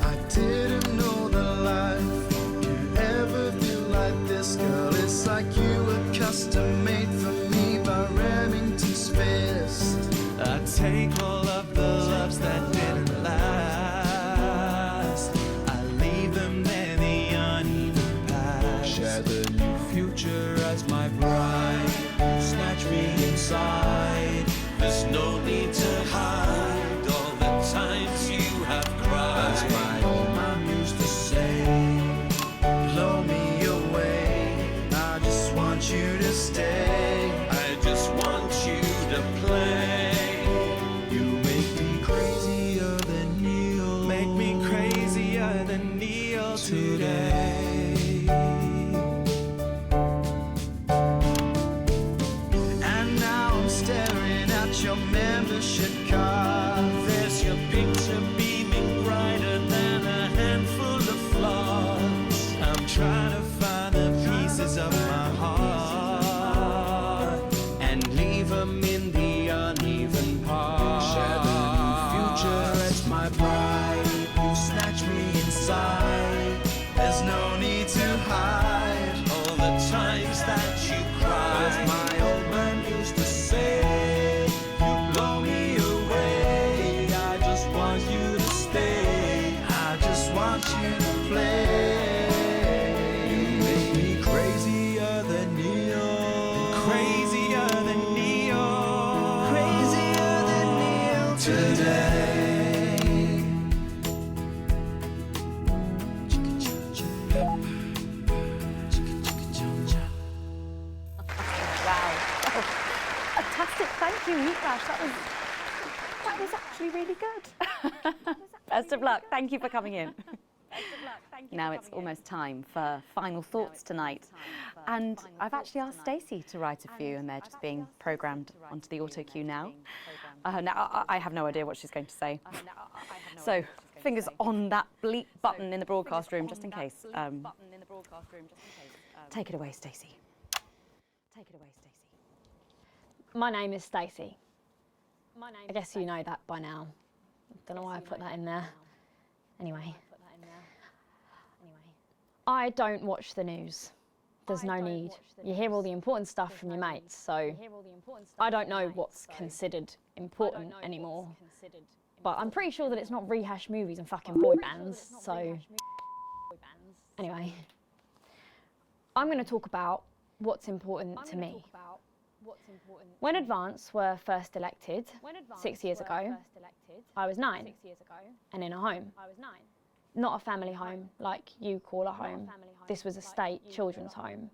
I didn't know that life could ever feel like this, girl. It's like you were custom made for me by Remington's fist. I take all of the loves that didn't last. I leave them there, the uneven past. Share the new future as my bride. Snatch me inside. There's no need to hide all the times you have cried. As my old man used to say, blow me away. I just want you to stay. I just want you to play. You make me crazier than Neil. Make me crazier than Neil today. Staring at your membership card. There's your picture beaming brighter than a handful of flaws. I'm trying to find the pieces of my heart and leave them in the uneven parts. Share the new future as my bride. You snatch me inside. There's no need to hide all the times that you cried. As my old man used to say, you blow me away. I just want you to stay. I just want you to play. You make me crazier than Neil. Crazier than Neil. Crazier than Neil today. Fantastic, thank you, Eatbash. That was actually really good. Best of luck. Thank you for coming in. Now it's almost time for final thoughts tonight, and I've actually asked Stacey to write a few, and they're just being programmed onto the auto cue now. Now I have no idea what she's going to say, so fingers on that bleep button in the broadcast room just in case. Take it away, Stacey. Take it away, Stacey. My name is Stacey. I guess you know that by now. Don't know why I put that in there. Anyway. I don't watch the news. There's no need. You hear all the important stuff from your mates, so I don't know what's considered important anymore. But I'm pretty sure that it's not rehash movies and fucking boy bands, so... Anyway. I'm going to talk about what's important to me. When Advance were first elected 6 years ago, I was 9 and in a home. Not a family home like you call a home. This was a state children's home.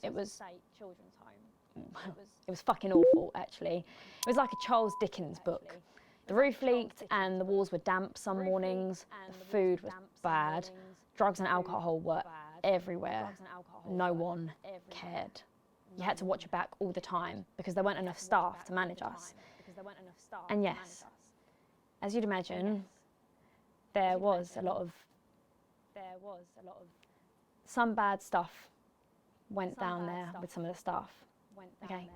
It was fucking awful, actually. It was like a Charles Dickens book. The roof leaked and the walls were damp some mornings. The food was bad. Drugs and alcohol were everywhere. No one cared. You had to watch your back all the time because there weren't enough staff to manage us. And yes, as you'd imagine, there was a lot of some bad stuff went down there with some of the staff. Okay.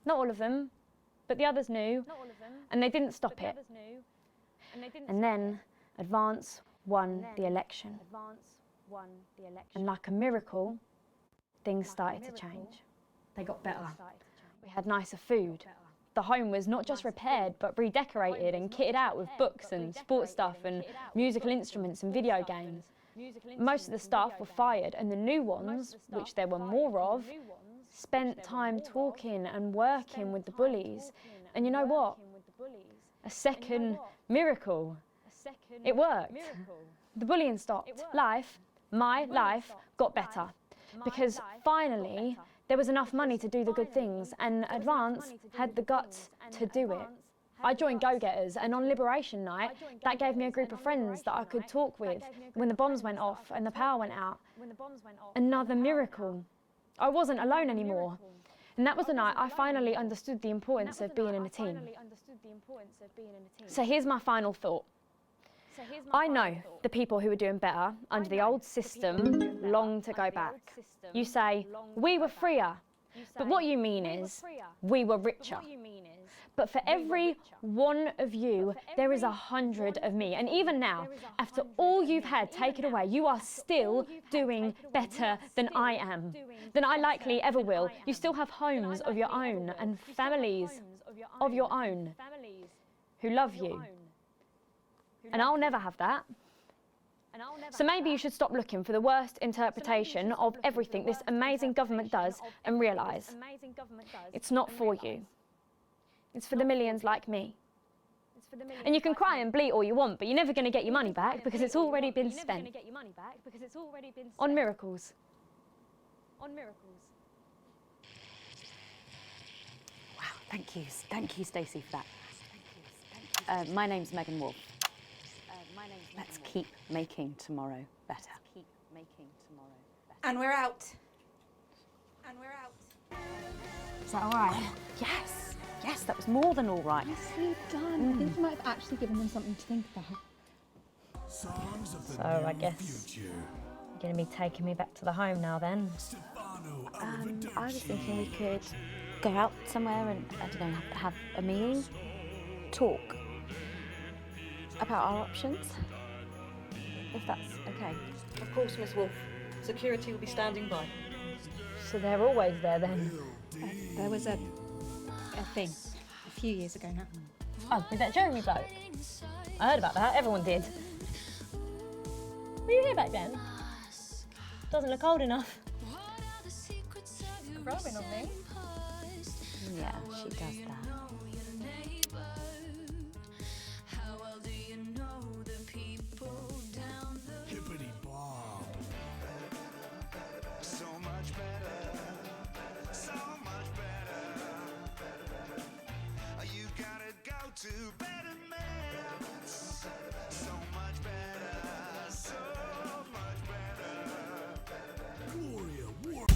Not all of them, but the others knew, and they didn't stop it. And then Advance won the election. And like a miracle, things started to change. They got better. We had nicer food. The home was not just repaired, but redecorated and kitted out with books and sports stuff and musical instruments and video games. Most of the staff were fired, and the new ones, which there were more of, spent time talking and working with the bullies. And you know what? A second miracle. It worked. The bullying stopped. My life got better. Because finally, there was enough money to do the good things, and Advance had the guts to do it. I joined Go Getters, and on Liberation Night, that gave me a group of friends that I could talk with when the bombs went off and the power went out. Another miracle. I wasn't alone anymore. And that was the night I finally understood the importance of being in a team. So here's my final thought. I know the people who were doing better under the old system long to go back. You say, we were freer. But what you mean is, we were richer. But for every one of you, there is 100 of me. And even now, after all you've had taken away, you are still doing better than I am, than I likely ever will. You still have homes of your own and families of your own who love you. And I'll never have that. So maybe you should stop looking for the worst interpretation of everything this amazing government does and realise it's not for you. It's for the millions like me. And you can cry and bleat all you want, but you're never going to get your money back because it's already been spent on miracles. Wow, thank you, Stacey, for that. My name's Megan Wolf. Let's keep making tomorrow better. And we're out. Is that all right? Yes, that was more than all right. Nicely done. I think you might have actually given them something to think about. So I guess you're going to be taking me back to the home now then? I was thinking we could go out somewhere and, I don't know, have a meal, talk about our options, if that's okay. Of course, Miss Wolf. Security will be standing by. So they're always there then? There was a thing a few years ago now. Oh, with that Jeremy bloke? I heard about that, everyone did. Were you here back then? Doesn't look old enough. Growing on me. Yeah, she does that. To better meds, so much better, so much better. Warrior, warrior.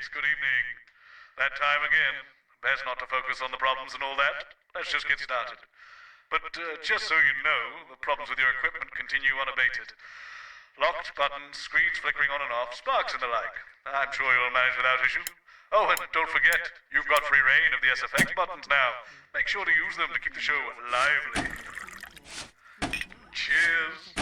Alex, good evening. That time again. Best not to focus on the problems and all that. Let's just get started. But just so you know, the problems with your equipment continue unabated. Locked buttons, screens flickering on and off, sparks and the like. I'm sure you'll manage without issue. Oh, and don't forget, you've got free reign of the SFX buttons now. Make sure to use them to keep the show lively. Cheers.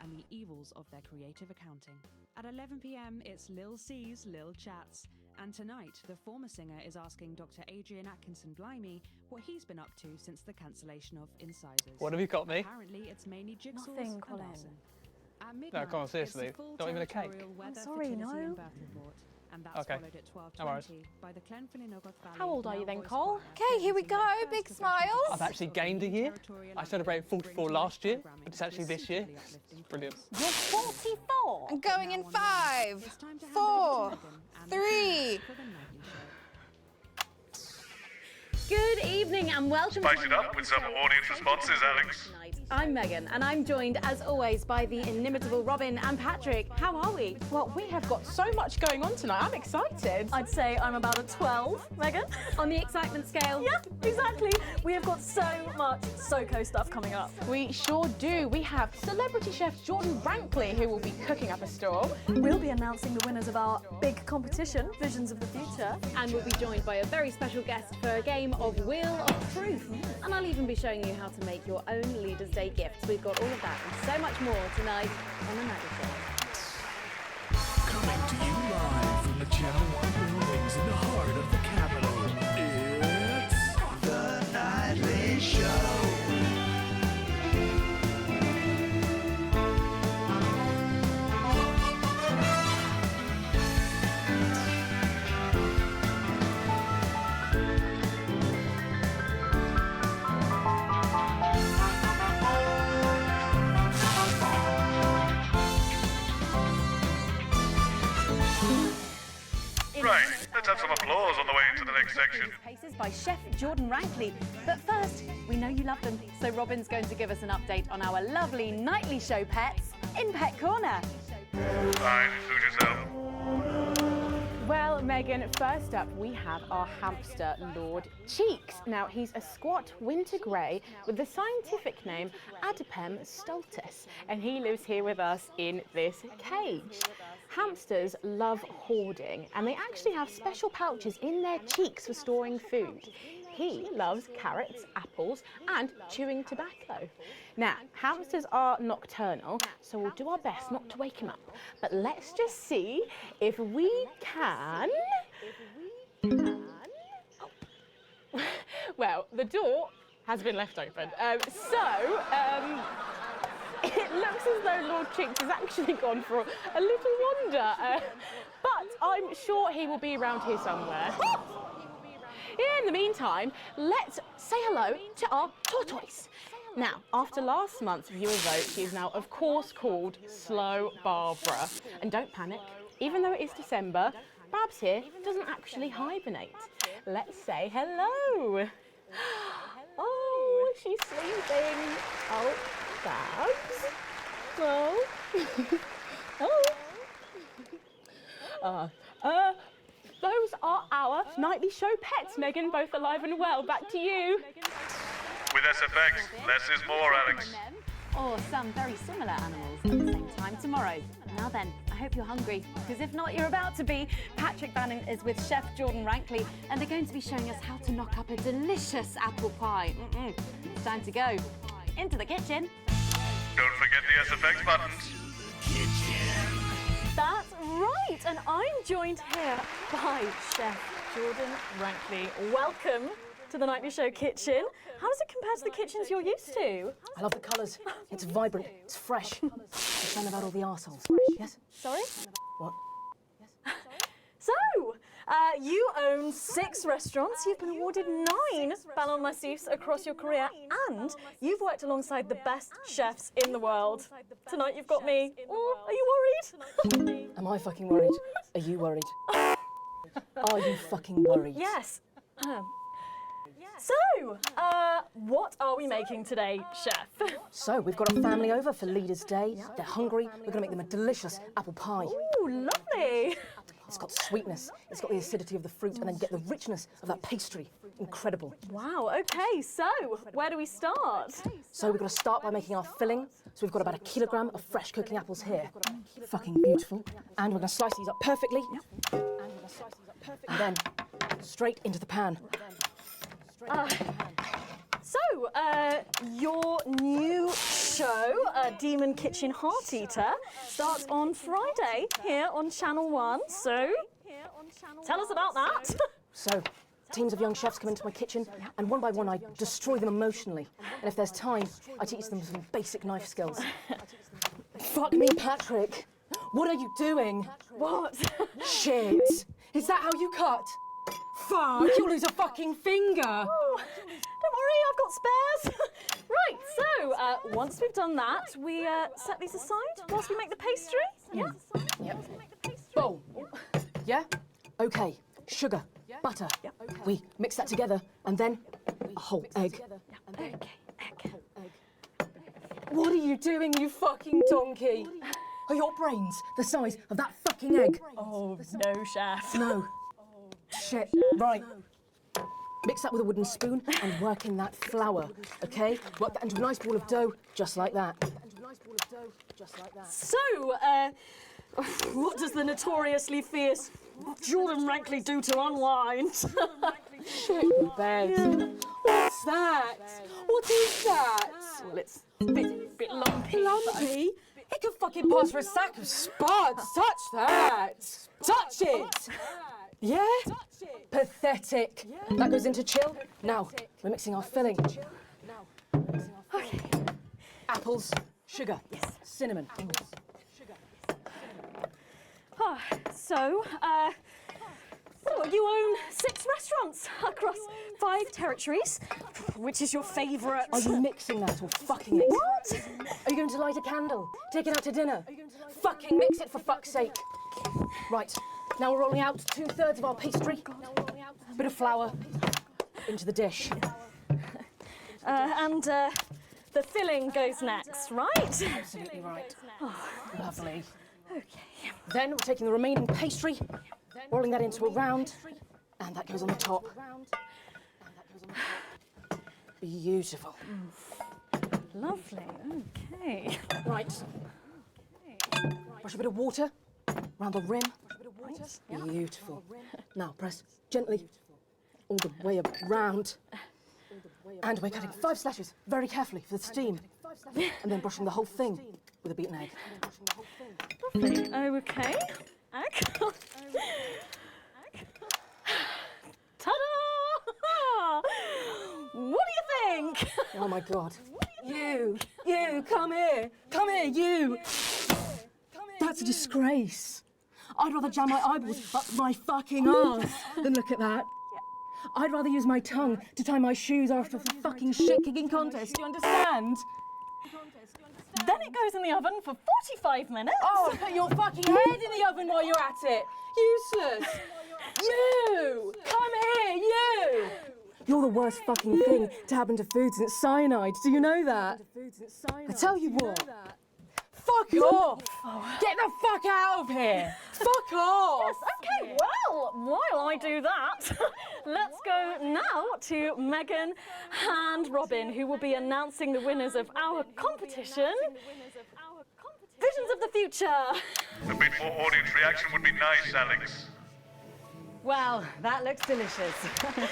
And the evils of their creative accounting. At 11 p.m, it's Lil C's Lil Chats. And tonight, the former singer is asking Dr. Adrian Atkinson Blimey what he's been up to since the cancellation of Incisors. What have you got me? Apparently, it's mainly jigsaws Nothing, and Colin. arson. At midnight, come on, seriously, it's the full not even a cake. territorial weather, sorry, fertility no. and birth report. And that's Okay. followed at No worries. 12:20 by the Glenfinnan-Ogoth Valley. How old are you then, Male Cole? Voice Choir. Okay, here we go. Big smiles. I've actually gained a year. I celebrated 44 last year, but it's actually this year. It's brilliant. You're 44. I'm going in 5, 4, 3. Good evening and welcome Spice it up with some audience responses, Alex. I'm Megan and I'm joined as always by the inimitable Robin and Patrick. How are we? Well, we have got so much going on tonight. I'm excited. I'd say I'm about a 12, Megan. On the excitement scale? Yeah, exactly. We have got so much SoCo stuff coming up. We sure do. We have celebrity chef Jordan Brankley who will be cooking up a storm. We'll be announcing the winners of our big competition, Visions of the Future. And we'll be joined by a very special guest for a game of Wheel of Truth. And I'll even be showing you how to make your own Leaders' Day gifts. We've got all of that and so much more tonight on The Nightly Show. Coming to you live from the Channel 1 buildings in the heart of the capital. It's The Nightly Show. Right, let's have some applause on the way into the next section. Paces by Chef Jordan Rankley. But first, we know you love them, so Robin's going to give us an update on our lovely Nightly Show pets in Pet Corner. Fine, suit yourself. Well, Megan, first up we have our hamster, Lord Cheeks. Now, he's a squat winter grey with the scientific name Adipem stultus, and he lives here with us in this cage. Hamsters love hoarding, and they actually have special pouches in their cheeks for storing food. He loves carrots, apples, and chewing tobacco. Now, hamsters are nocturnal, so we'll do our best not to wake him up. But let's just see if we can... Well, the door has been left open. It looks as though Lord Cheeks has actually gone for a little wander. But I'm sure he will be around here somewhere. In the meantime, let's say hello to our tortoise. Now, after last month's viewer vote, she is now, of course, called Slow Barbara. And don't panic, even though it is December, Babs here doesn't actually hibernate. Let's say hello. Oh, she's sleeping. Oh, Babs. Oh. Oh. Those are our Nightly Show pets, Megan, both alive and well. Back to you. With SFX, less is more, Alex. Or some very similar animals at the same time tomorrow. Now then, I hope you're hungry, because if not, you're about to be. Patrick Bannon is with Chef Jordan Rankley, and they're going to be showing us how to knock up a delicious apple pie. It's time to go into the kitchen. Don't forget the SFX buttons. That's right, and I'm joined here by Chef Jordan Rankley. Welcome to the Nightly Show kitchen. How does it compare to the kitchens you're used to? I love the colours. It's vibrant. It's fresh. It's none about all the arseholes. Yes? Sorry? What? So, you own 6 restaurants, you've been awarded 9 Ballon d'Or across your career, and you've worked alongside the best chefs in the world. Tonight you've got me. Are you worried? Am I fucking worried? Are you worried? Are you fucking worried? Yes. So, what are we making today, Chef? So, we've got a family over for Leaders' Day. They're hungry. We're going to make them a delicious apple pie. Ooh, lovely. It's got sweetness, it's got the acidity of the fruit, and then get the richness of that pastry. Incredible. Wow, okay, so where do we start? So we've got to start by making our filling. So we've got about 1 kilogram of fresh cooking apples here. Fucking beautiful. And we're going to slice these up perfectly. And then straight into the pan. So, your new show, Demon Kitchen Heart Eater, starts on Friday here on Channel 1. So, tell us about that. So, teams of young chefs come into my kitchen, and one by one I destroy them emotionally. And if there's time, I teach them some basic knife skills. Fuck me, Patrick. What are you doing? What? Shit. Is that how you cut? Fuck, you'll lose a fucking finger. Oh, don't worry, I've got spares. Right, so once we've done that, we set these aside whilst we make the pastry. Yeah? Yep. Bowl. Yeah? Okay. Sugar. Butter. We mix that together, and then a whole egg. Okay, egg. What are you doing, you fucking donkey? Are your brains the size of that fucking egg? Oh, no, chef. No. Shit. Right. Mix that with a wooden spoon and work in that flour, okay? Work that into a nice ball of dough, just like that. So, what does the notoriously fierce Jordan Rankley do to unwind? Shit in bed. What's that? What is that? Well, it's a bit lumpy. Lumpy? It could fucking pass for a sack of spuds. Touch that. Touch it. Yeah? Pathetic. That goes into chill. Now, we're mixing our filling. Okay. Apples, sugar, cinnamon. So, you own 6 restaurants across 5 territories. Which is your favourite? Are you mixing that or fucking it? What? Are you going to light a candle? Take it out to dinner? Fucking mix it for fuck's sake. Right, now we're rolling out 2/3 of our pastry. Bit of flour into the dish. And the filling goes next, right? Absolutely right. Oh, lovely. Okay. Then we're taking the remaining pastry, rolling that into a round, and that goes on the top. Beautiful. Lovely, okay. Right. Brush a bit of water around the rim. Beautiful. Now press gently all the way around. And we're cutting 5 slashes very carefully for the steam. And then brushing the whole thing with a beaten egg. Lovely, okay. Egg. Ta-da! What do you think? Oh my God. You, come here, you. That's a disgrace. I'd rather jam my eyeballs up my fucking arse than look at that. I'd rather use my tongue to tie my shoes after a fucking shit-kicking contest, do you understand? Then it goes in the oven for 45 minutes. Oh, put your fucking head in the oven while you're at it. Useless. You, come here, you. You're the worst fucking thing to happen to food since cyanide. Do you know that? I tell you what. Fuck off! Get the fuck out of here! Fuck off! Yes, okay, well, while I do that, let's go now to Megan and Robin, who will be announcing the winners of our competition, Visions of the Future. A bit more audience reaction would be nice, Alex. Well, that looks delicious.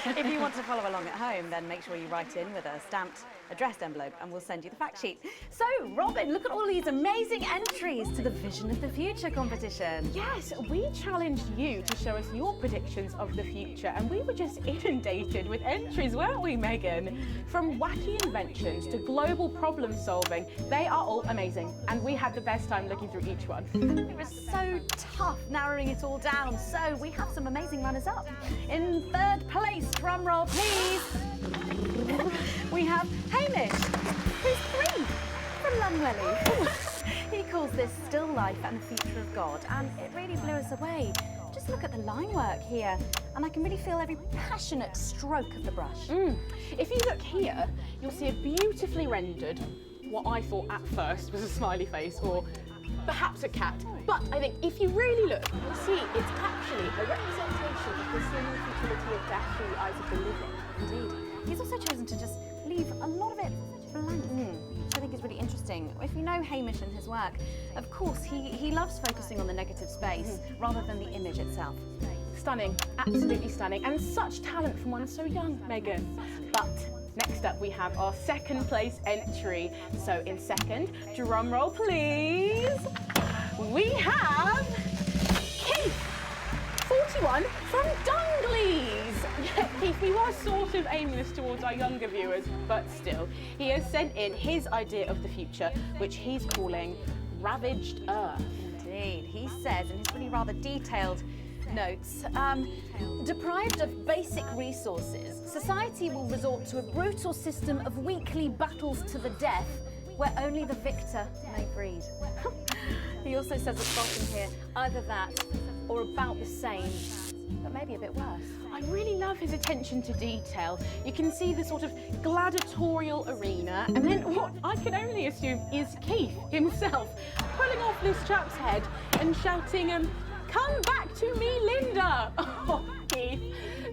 If you want to follow along at home, then make sure you write in with a stamped addressed envelope and we'll send you the fact sheet. So, Robin, look at all these amazing entries to the Vision of the Future competition. Yes, we challenged you to show us your predictions of the future, and we were just inundated with entries, weren't we, Megan? From wacky inventions to global problem solving, they are all amazing, and we had the best time looking through each one. It was so tough narrowing it all down, so we have some amazing runners-up. In 3rd place, drumroll please, we have Hamish, who's 3 from Lunwelly. He calls this Still Life and the Future of God, and it really blew us away. Just look at the line work here, and I can really feel every passionate stroke of the brush. If you look here, you'll see a beautifully rendered, what I thought at first was a smiley face or perhaps a cat. But I think if you really look, you'll see it's actually a representation of the seeming futility of death through the eyes of the living. Indeed. He's also chosen to just leave a lot of it blank, which I think is really interesting. If you know Hamish and his work, of course, he loves focusing on the negative space rather than the image itself. Stunning, absolutely stunning, and such talent from one so young, Megan. But next up we have our second place entry. So in second, drum roll please, we have Keith, 41 from Dungleys. Yeah, Keith, we were sort of aiming this towards our younger viewers, but still, he has sent in his idea of the future, which he's calling Ravaged Earth. Indeed, he says in his really rather detailed notes, deprived of basic resources, society will resort to a brutal system of weekly battles to the death, where only the victor may breed. He also says at the bottom here, either that or about the same, but maybe a bit worse. I really love his attention to detail. You can see the sort of gladiatorial arena, and then what I can only assume is Keith himself pulling off this chap's head and shouting, "Come back to me, Linda!" Oh, Keith.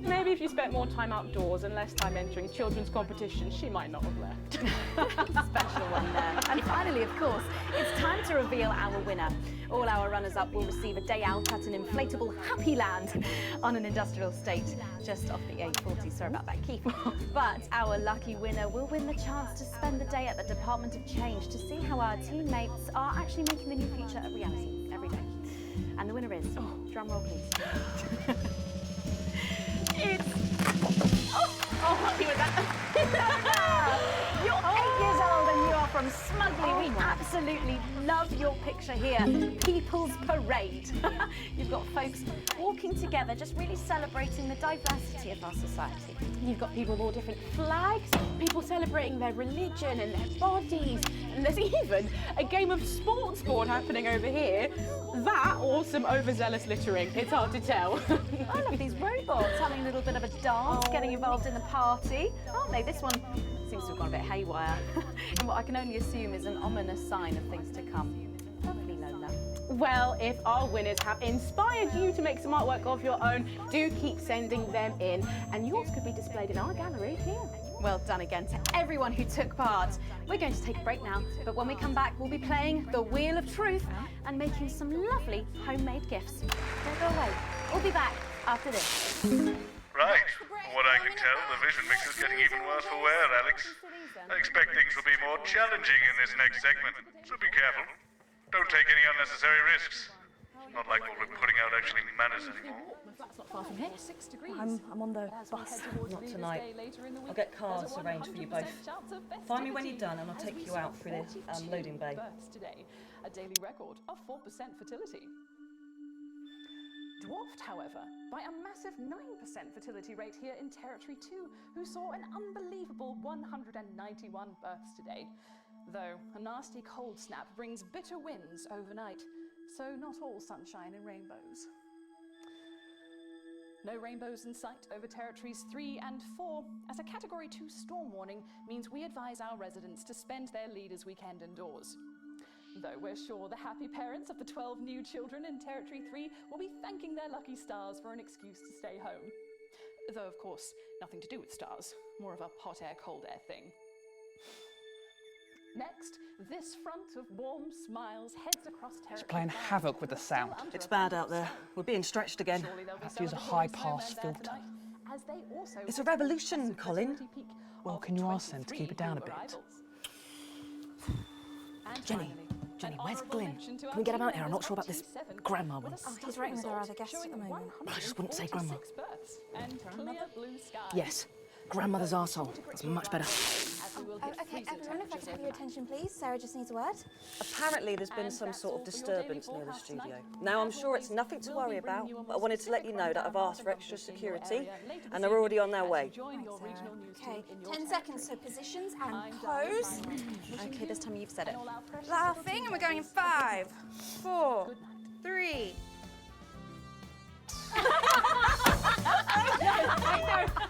Maybe if you spent more time outdoors and less time entering children's competitions, she might not have left. Special one there. And finally, of course, it's time to reveal our winner. All our runners-up will receive a day out at an inflatable Happy Land on an industrial estate just off the A40. Sorry about that, Keith. But our lucky winner will win the chance to spend the day at the Department of Change to see how our teammates are actually making the new future a reality every day. And the winner is, drum roll please. It's... Oh, you were that. You're 8 years old and you are from Smugly. We absolutely love your picture here. People's Parade. You've got folks walking together, just really celebrating the diversity of our society. You've got people with all different flags, people celebrating their religion and their bodies, and there's even a game of sports board happening over here. That or some overzealous littering, it's hard to tell. I love these robots having a little bit of a dance, getting involved in the party, aren't they? This one seems to have gone a bit haywire, and what I can only assume is an ominous sign of things to come. Lovely, Lola. Well, if our winners have inspired you to make some artwork of your own, do keep sending them in, and yours could be displayed in our gallery here. Well done again to everyone who took part. We're going to take a break now, but when we come back, we'll be playing the Wheel of Truth and making some lovely homemade gifts. Don't go away. We'll be back after this. Right. From what I can tell, the vision mix is getting even worse for wear, Alex. I expect things will be more challenging in this next segment, so be careful. Don't take any unnecessary risks. Not like what we're putting out actually matters anymore. That's not far from here. I'm on the bus. Not tonight. I'll get cars arranged for you both. Find me when you're done and I'll take you out through the loading bay. Today, a daily record of 4% fertility. Dwarfed, however, by a massive 9% fertility rate here in Territory 2, who saw an unbelievable 191 births today. Though a nasty cold snap brings bitter winds overnight, so not all sunshine and rainbows. No rainbows in sight over Territories 3 and 4, as a Category 2 storm warning means we advise our residents to spend their leaders' weekend indoors. Though we're sure the happy parents of the 12 new children in Territory 3 will be thanking their lucky stars for an excuse to stay home. Though, of course, nothing to do with stars, more of a hot air, cold air thing. Next, this front of warm smiles heads across Territory. It's playing havoc with the sound. It's bad out there. We're being stretched again. I have to use a high-pass filter. It's a revolution, Colin. Well, can you ask them to keep it down a bit? Jenny, where's Glyn? Can we get him out here? I'm not sure about this grandma one. Oh, he's writing with our other guests at the moment. I just wouldn't say grandma. Yes, grandmother's arsehole. That's much better. Okay, everyone, if I could have your attention, please. Sarah just needs a word. Apparently there's been some sort of disturbance near the studio. Now, I'm sure it's nothing to worry about, but I wanted to let you know that I've asked for extra security, and they're already on their way. Okay, 10 seconds, so positions and pose. Okay, this time you've said it. Laughing, and we're going in 5, 4, 3.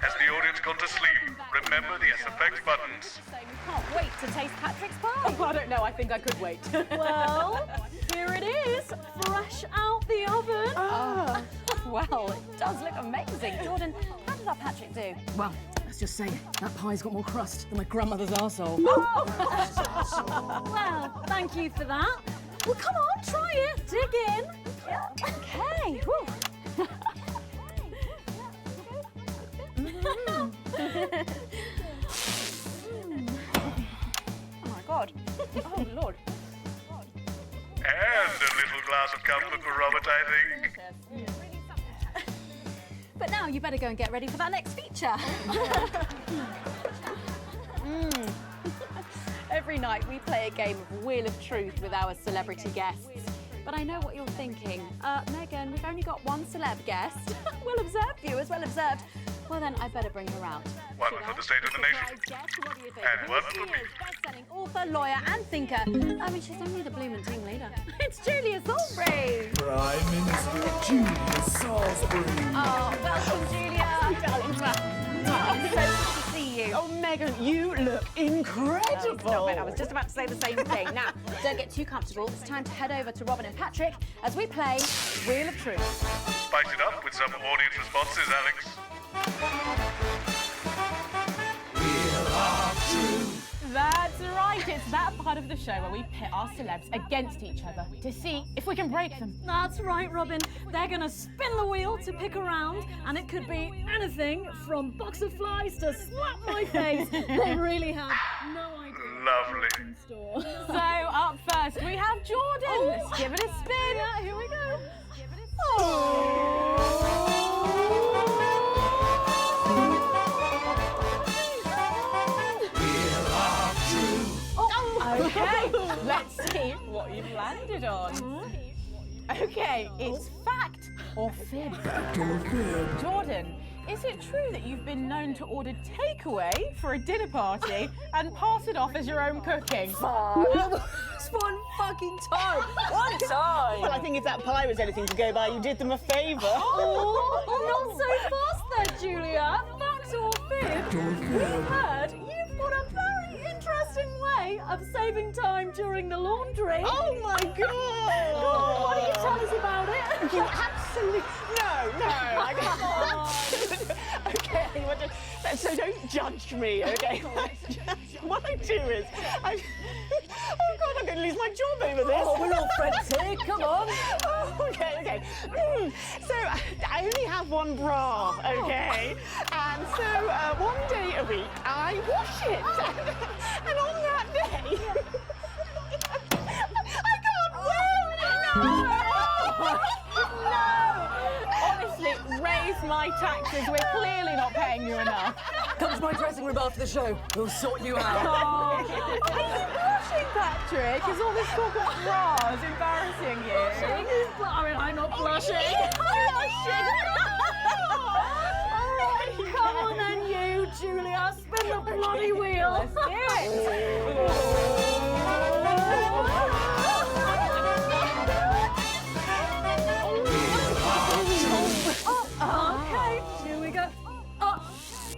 Has the audience gone to sleep? Remember the SFX buttons. Can't wait to taste Patrick's pie. Oh, I don't know. I think I could wait. Well, here it is, fresh out the oven. Oh, well, it does look amazing. Jordan, how did our Patrick do? Well, let's just say that pie's got more crust than my grandmother's arsehole. Well, thank you for that. Well, come on, try it. Dig in. Okay. Whew. Oh my God. Oh Lord. And a little glass of comfort for Robert, I think. But now you better go and get ready for that next feature. Every night we play a game of Wheel of Truth with our celebrity guests. But I know what you're thinking. Megan, we've only got one celeb guest. Well observed, viewers, well observed. Well then, I better bring her out. One for the state of the nation. And one for me. Best-selling author, lawyer, and thinker. I mean, she's only the blooming team leader. It's Julia Salisbury. Prime Minister Julia Salisbury. Oh, welcome, Julia. Darling, so good to see you. Oh, Megan, you look incredible. Stop it. I was just about to say the same thing. Now, don't get too comfortable. It's time to head over to Robin and Patrick as we play Wheel of Truth. Spice it up with some audience responses, Alex. That's right, it's that part of the show where we pit our celebs against each other to see if we can break them. That's right, Robin. They're gonna spin the wheel to pick a round, and it could be anything from box of flies to slap my face. They really have no idea. Lovely. So up first we have Jordan. Oh. Let's give it a spin. Yeah, here we go. Okay, let's see what you've landed on. Okay, it's fact or fib. Fact or fib? Jordan, is it true that you've been known to order takeaway for a dinner party and pass it off as your own cooking? It's one fucking time. One time. Well, I think if that pie was anything to go by, you did them a favour. Oh, not so fast there, Julia. Fact or fib? We heard you've got a very interesting way of saving time during the laundry. Oh my God! Go on, why don't you tell us about it? You absolutely no, I can't. Okay, so don't judge me, okay? What I do is, oh God, I'm going to lose my job over this. Oh, we're all friends here, come on. Oh, okay. So I only have one bra, okay? And so one day a week I wash it, and on that day, I can't wear it. No! Honestly, raise my taxes. We're clearly not paying you enough. Come to my dressing room after the show. We'll sort you out. Are you blushing, Patrick? Is all this talk of bras embarrassing you? I'm not blushing. Come on then, you, Julia. Spin the bloody wheel. Let's do it. Okay, here we go. Oh,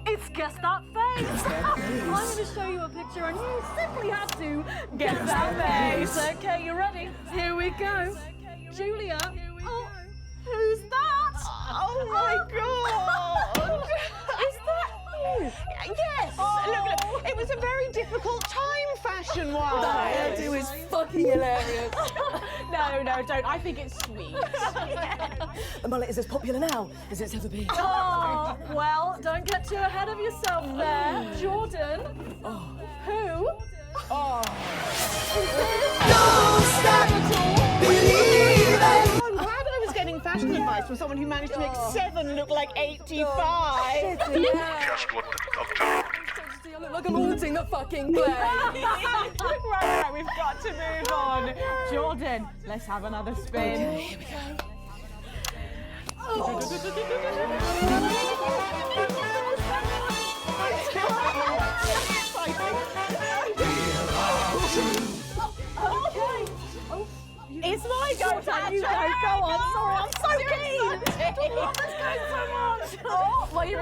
it's Guess That Face. I'm going to show you a picture and you simply have to guess that face. Okay, you ready? Here we go. Julia. Oh, who's that? Oh my God! Is that you? Yes! Look, it was a very difficult time fashion-wise. That hairdo is fucking hilarious. No, don't. I think it's sweet. The mullet is as popular now as it's ever been. Oh, well, don't get too ahead of yourself there. Jordan, who? Oh. I'm glad I was getting fashion advice from someone who managed to make 7 look like 85. Just what the doctor ordered. I look like I'm haunting the fucking play. Right, we've got to move on. Jordan, let's have another spin. Okay, here we go. It's my go time. You go on. Sorry, I'm so keen.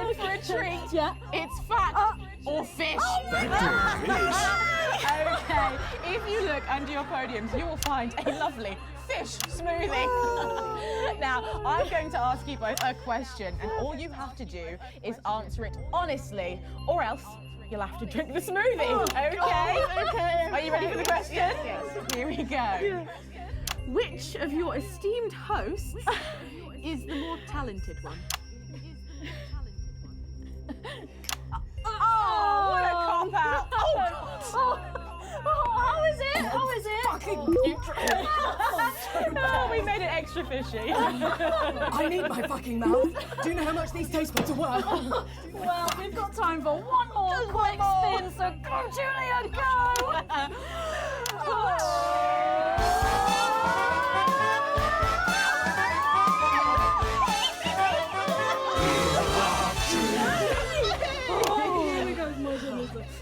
good for a treat. Yeah. It's fact or fish. Okay, if you look under your podiums, you will find a lovely fish smoothie. Now, I'm going to ask you both a question, and all you have to do is answer it honestly, or else you'll have to drink the smoothie. Okay? Are you ready for the question? Yes. Here we go. Which of your esteemed hosts is the more talented one? Oh, what a cop-out. How is it? How is it? Fucking oh, we made it extra fishy. I need my fucking mouth. Do you know how much these taste buds are worth? Well, we've got time for one more quick spin, so go, Julia, go!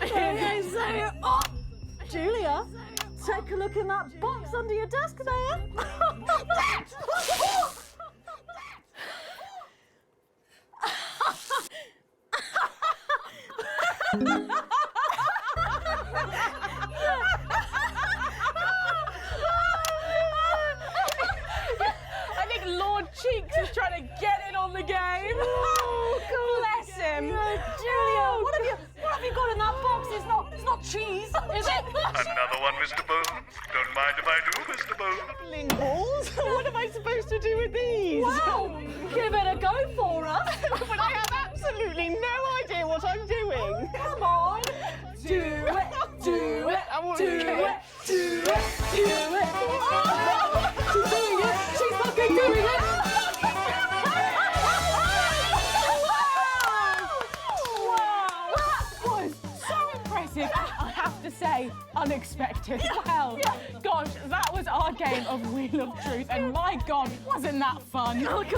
Okay, so, Julia, take a look in that box under your desk there. I think Lord Cheeks is trying to get in on the game. Oh, bless him. Julia, what have you got in that box? It's not cheese, is it? Another one, Mr. Bone. Don't mind if I do, Mr. Bone. Ling balls? What am I supposed to do with these? Well, give it a go for us. But I have absolutely no idea what I'm doing. Come on. Do it, do it, do it, do it, do it. Oh, she's doing it. She's fucking doing it. I have to say, unexpected. Well, gosh, that was our game of Wheel of Truth, and my God, wasn't that fun? Okay.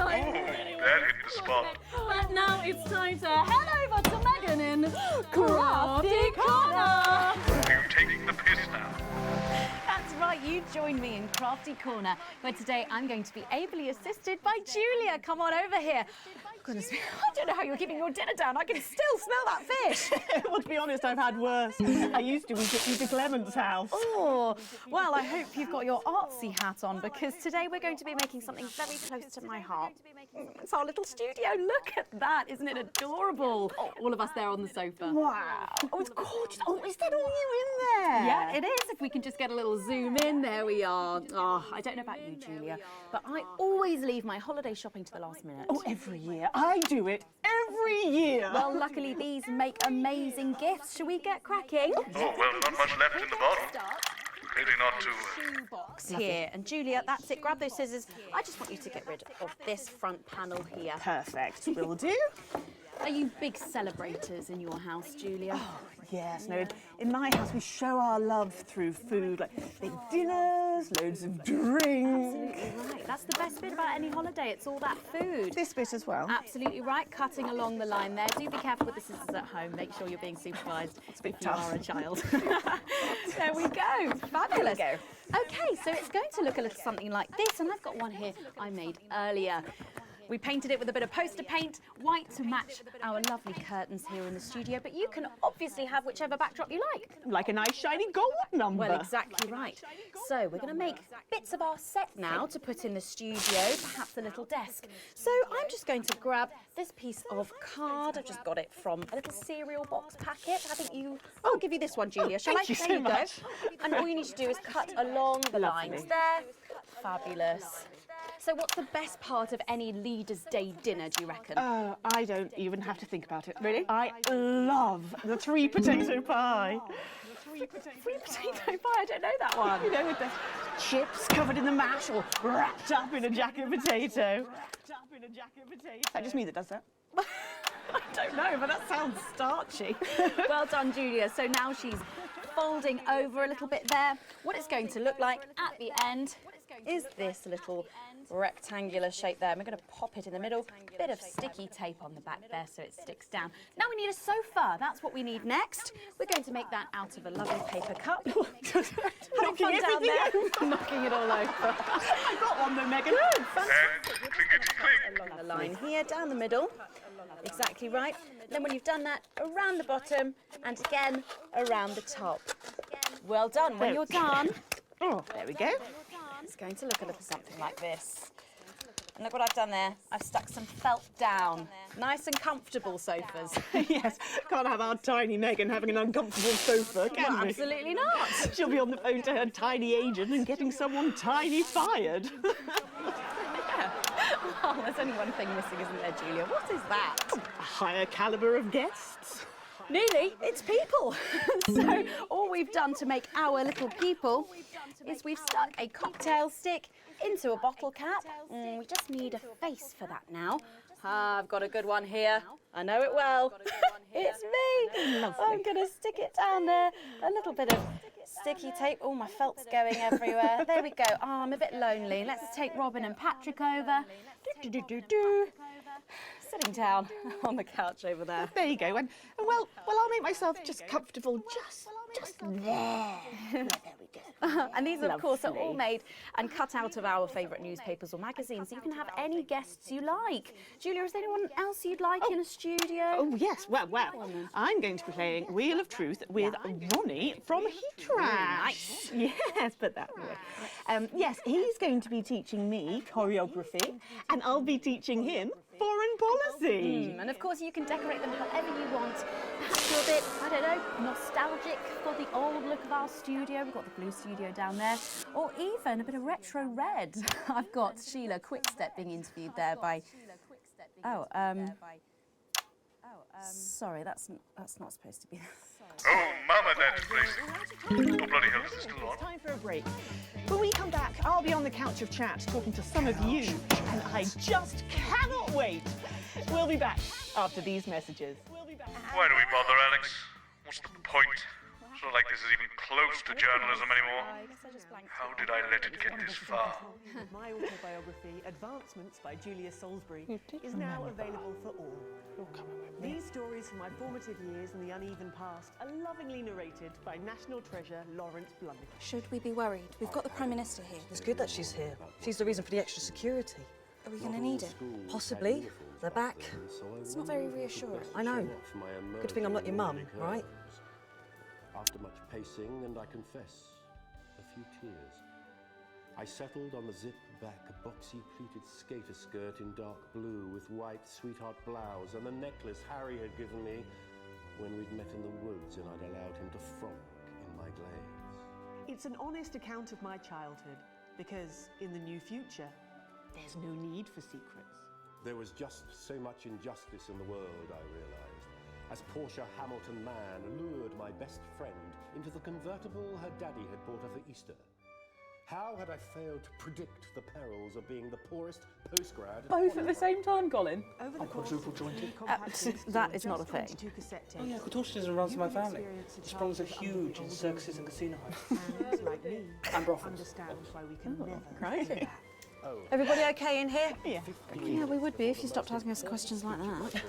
That hit the spot. But now it's time to head over to Megan in Crafty Corner. Are you taking the piss now? That's right, you join me in Crafty Corner, where today I'm going to be ably assisted by Julia. Come on over here. Goodness me, I don't know how you're keeping your dinner down. I can still smell that fish. Well, to be honest, I've had worse. I used to eat at Peter Clement's house. Oh, well, I hope you've got your artsy hat on, because today we're going to be making something very close to my heart. It's our little studio. Look at that. Isn't it adorable? All of us there on the sofa. Wow. Oh, it's gorgeous. Oh, is that all you in there? Yeah, it is. If we can just get a little zoom in, there we are. Oh, I don't know about you, Julia, but I always leave my holiday shopping to the last minute. Oh, every year. I do it every year. Well, luckily these make amazing gifts. Shall we get cracking? Oh, well, not much left in the bottle. Maybe not too... Box here. And Julia, that's it. Grab those scissors. I just want you to get rid of this front panel here. Perfect. Will do. Are you big celebrators in your house, Julia? Oh, yes. No, in my house we show our love through food, like big dinners, loads of drink. Absolutely right. That's the best bit about any holiday. It's all that food. This bit as well. Absolutely right. Cutting along the line there. Do be careful with the scissors at home. Make sure you're being supervised if you tough. are a child. There we go. Fabulous. There we go. Okay, so it's going to look a little something like this, and I've got one here I made earlier. We painted it with a bit of poster paint, white to match our lovely curtains here in the studio, but you can obviously have whichever backdrop you like. Like a nice shiny gold number. Well, exactly right. So we're going to make bits of our set now to put in the studio, perhaps a little desk. So I'm just going to grab this piece of card. I've just got it from a little cereal box packet. I think I'll give you this one, Julia. Shall I? Thank you There so you much. go. And all you need to do is cut along the lines there. Fabulous. So what's the best part of any Leaders' Day dinner, do you reckon? I don't even have to think about it. Really? I love the 3 potato pie. Three potato pie? I don't know that one. You know, with the chips covered in the mash or wrapped up in a jacket potato. Is that just me that does that? I don't know, but that sounds starchy. Well done, Julia. So now she's folding over a little bit there. What it's going to look like at the end is this little rectangular shape there. And we're going to pop it in the middle. Bit of sticky tape on the back there so it sticks down. Now we need a sofa. That's what we need next. We're going to make that out of a lovely paper cup. Knocking everything over. Knocking it all over. I got one though, Megan. Good, fantastic. Along the line here, down the middle. Exactly right. Then when you've done that, around the bottom and again around the top. Well done. When you're done, there we go. It's going to look a little something like this. And look what I've done there. I've stuck some felt down. Nice and comfortable sofas. Yes, can't have our tiny Megan having an uncomfortable sofa, can Well, we? absolutely not. She'll be on the phone to her tiny agent and getting someone tiny fired. Well, there's only one thing missing, isn't there, Julia? What is that? A higher calibre of guests. Nearly, it's people. So all we've done to make our little people is we've stuck a cocktail stick into a bottle cap. We just need a face for that now. I've got a good one here. I know it well. It's me. Lovely. I'm going to stick it down there. A little bit of sticky tape. Oh, my felt's going everywhere. There we go. Oh, I'm a bit lonely. Let's take Robin and Patrick over. Sitting down on the couch over there. There you go. And well, I'll make myself just comfortable just there. There we go. And these, of course, are all made and cut out of our favourite newspapers or magazines. So you can have any guests you like. Julia, is there anyone else you'd like in a studio? Oh, yes. Well, I'm going to be playing Wheel of Truth with Ronnie from Heat Rash. Nice. Yes, put that away. Yes, he's going to be teaching me choreography, and I'll be teaching him foreign policy. And of course, you can decorate them however you want. Perhaps you're a bit, I don't know, nostalgic for the old look of our studio. We've got the blue studio down there. Or even a bit of retro red. I've got Sheila Quickstep being interviewed there by... Sorry, that's not supposed to be... Oh, Mama, that place. Oh, bloody hell, is this still on? It's time for a break. When we come back, I'll be on the couch of chat talking to some of you, and I just cannot wait. We'll be back after these messages. Why do we bother, Alex? What's the point? It's not like this is even close to journalism anymore. How did I let it get this far? My autobiography, Advancements by Julia Salisbury, is now available for all. These stories from my formative years in the uneven past are lovingly narrated by national treasure Lawrence Blummy. Should we be worried? We've got the Prime Minister here. It's good that she's here. She's the reason for the extra security. Are we going to need it? Possibly. They're back. It's not very reassuring. I know. Good thing I'm not your mum, right? After much pacing, and I confess, a few tears, I settled on the zip-back, boxy pleated skater skirt in dark blue with white sweetheart blouse and the necklace Harry had given me when we'd met in the woods and I'd allowed him to frolic in my glades. It's an honest account of my childhood, because in the new future, there's no need for secrets. There was just so much injustice in the world, I realized, as Portia Hamilton Mann lured my best friend into the convertible her daddy had bought her for Easter. How had I failed to predict the perils of being the poorest postgrad? Both at the same time, Colin? Over the quadruple jointed. That is not a thing. Oh yeah, contortionism runs in my family. The Sprongs are huge in circuses and casino halls. Like me, And brothels. understand why we can never. Right. Everybody okay in here? Yeah. Yeah, we would be if you stopped asking us questions like that.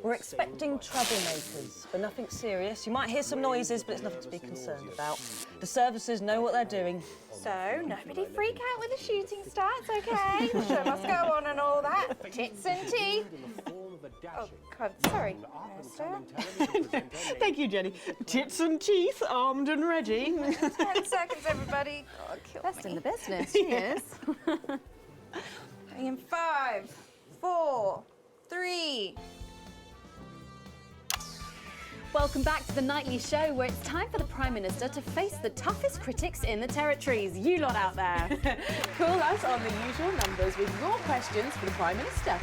We're expecting troublemakers, but nothing serious. You might hear some noises, but it's nothing to be concerned about. The services know what they're doing. So, nobody freak out when the shooting starts, okay? The show must go on and all that. Tits and teeth. Oh, God, sorry, Minister. Thank you, Jenny. Tits and teeth, armed and ready. 10 seconds, everybody. God, kill Best me. in the business, she is. Going in 5, 4, 3. Welcome back to the Nightly Show, where it's time for the Prime Minister to face the toughest critics in the territories. You lot out there. Call us on the usual numbers with your questions for the Prime Minister.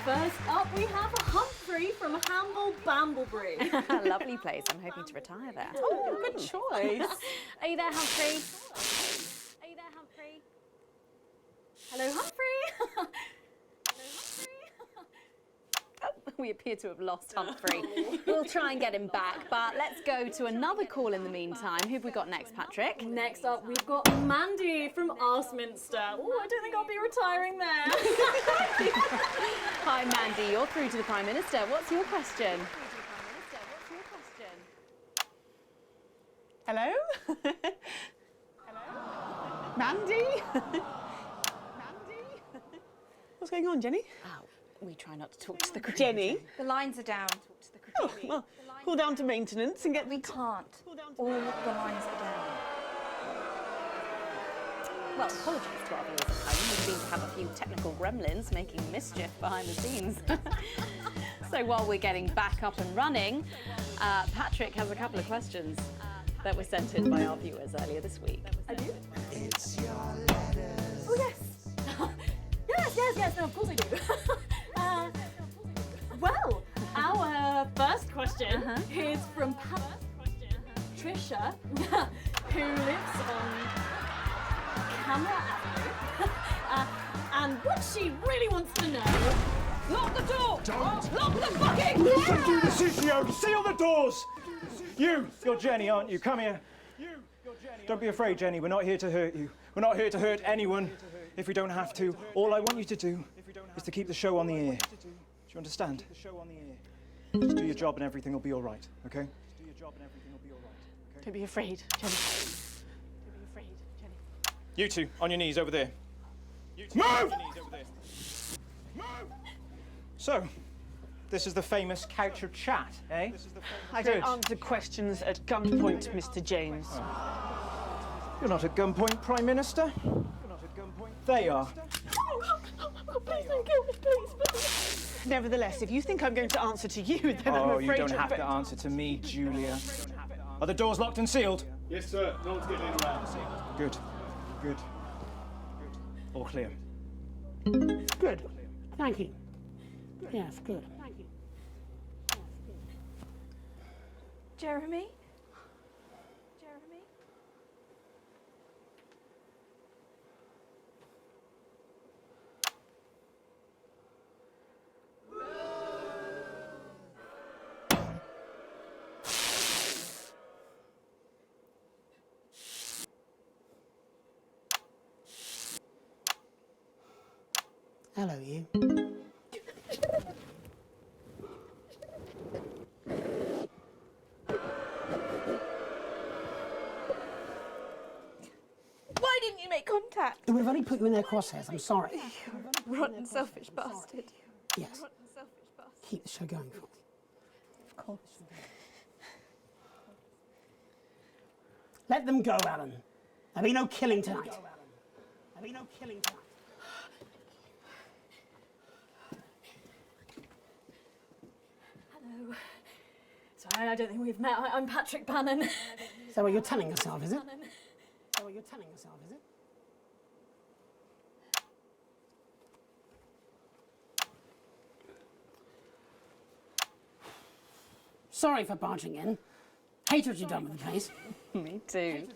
First up, we have Humphrey from Hamble Bamblebury. Lovely place. I'm hoping to retire there. Oh, good choice. Are you there, Humphrey? Are you there, Humphrey? Hello, Humphrey. We appear to have lost Humphrey. We'll try and get him back, but let's go to another call in the meantime. Who've we got next, Patrick? Next up, we've got Mandy from Askminster. Oh, I don't think I'll be retiring there. Hi, Mandy. You're through to the Prime Minister. What's your question? Hello? Mandy? What's going on, Jenny? Oh, we try not to talk to the crew. Jenny? The lines are down. Oh, well, call down to maintenance and get... We can't. All the lines are down. Well, apologies to our viewers at home. We seem to have a few technical gremlins making mischief behind the scenes. So while we're getting back up and running, Patrick has a couple of questions that were sent in by our viewers earlier this week. I do? It's your letters. Oh, yes. Yes, no, of course I do. Well, our first question is from Trisha, who lives on Camera Avenue. And what she really wants to know... Lock the door! Lock the fucking door! Listen to the CCO! Seal the doors! You're Jenny, aren't you? Come here. Don't be afraid, Jenny. We're not here to hurt you. We're not here to hurt anyone if we don't have to. All I want you to do is to keep the show on the air. Do you understand? Just do your job and everything will be all right, okay? Don't be afraid, Jenny. You two, on your knees over there. Move! So, this is the famous couch of chat, eh? I don't answer questions at gunpoint, Mr. James. You're not at gunpoint, Prime Minister. They are. Please don't kill me, please. Nevertheless, if you think I'm going to answer to you, then I'm afraid you don't have to answer to me, Julia. Are the doors locked and sealed? Yes, sir. No one's getting in around. Good. All clear. Good. Thank you. Yes, good. Jeremy? Hello, you. Why didn't you make contact? We've only put you in their crosshairs. I'm sorry. Rotten, selfish bastard. Yes. Keep the show going for me. Of course. Let them go, Alan. There'll be no killing tonight. Hello. Sorry, I don't think we've met. I'm Patrick Bannon. Is that what you're telling yourself, is it? Sorry for barging in. Hate what you've done with the place. Me too.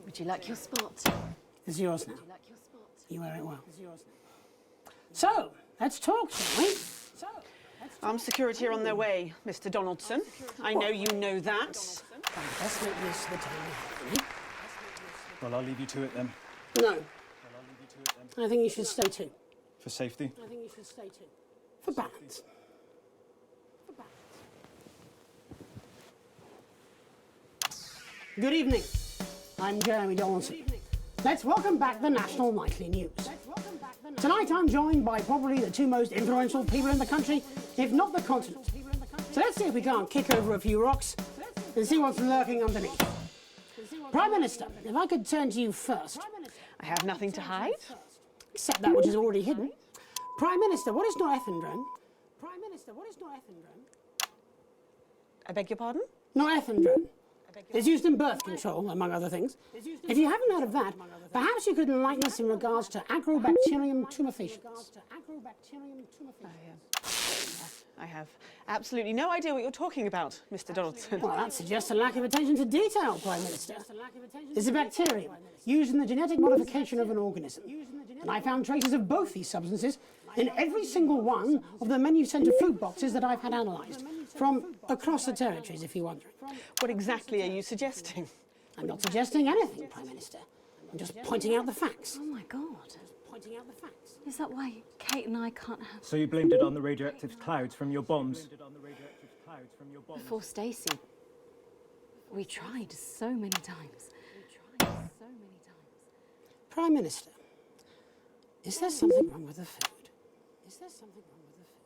Would you like your spot? It's yours now. You wear it well. So, let's talk, shall we? Armed security are on their way, Mr. Donaldson. I know you know that. Let's make use of the time we have. Well, I'll leave you to it then. No. I think you should stay too. For safety. For balance. Good evening. I'm Jeremy Donaldson. Let's welcome back the National Nightly News. Tonight I'm joined by probably the two most influential people in the country, if not the continent. So let's see if we can't kick over a few rocks and see what's lurking underneath. Prime Minister, if I could turn to you first. I have nothing to hide. Except that which is already hidden. Prime Minister, what is norethindrone? I beg your pardon? Norethindrone. It's used in birth control, among other things. If you haven't heard of that, perhaps you could enlighten us in regards to Agrobacterium tumefaciens. I have absolutely no idea what you're talking about, Mr. Donaldson. Well, that suggests a lack of attention to detail, Prime Minister. It's a bacterium used in the genetic modification of an organism. And I found traces of both these substances in every single one of the menu centre food boxes that I've had analysed, from across the territories, if you're wondering. What exactly are you suggesting? I'm not suggesting anything, Prime Minister. I'm just pointing out the facts. Oh my God. Pointing out the facts. Is that why Kate and I can't have... So you blamed it on the radioactive clouds from your bombs? Before Stacey. We tried so many times. Prime Minister, is there something wrong with the food? Is there something wrong with the food?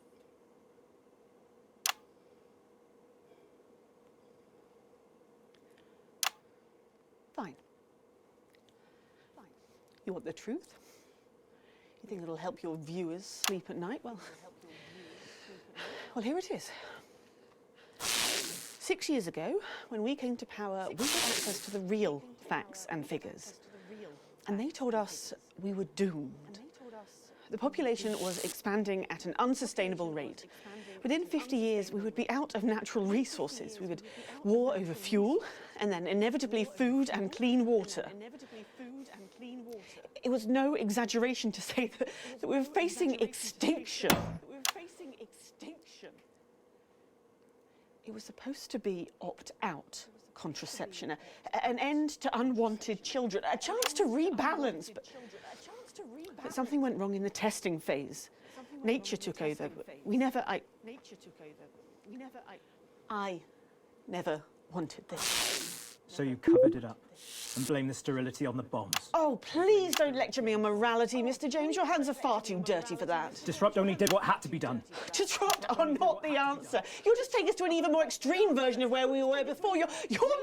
Fine. You want the truth? You think it'll help your viewers sleep at night? Well, here it is. 6 years ago, when we came to power, we had access to the real facts and figures. And they told us we were doomed. The population was expanding at an unsustainable rate. Within 50 years, we would be out of natural resources. We would war over fuel, and then inevitably food and clean water. It was no exaggeration to say that we were facing extinction. It was supposed to be opt-out contraception, an end to unwanted children, a chance to rebalance. But something went wrong in the testing phase. Nature took over. I never wanted this. So you covered it up and blamed the sterility on the bombs. Oh, please don't lecture me on morality, Mr. James. Your hands are far too dirty for that. Disrupt only did what had to be done. Disrupt are not the answer. You'll just take us to an even more extreme version of where we were before. Your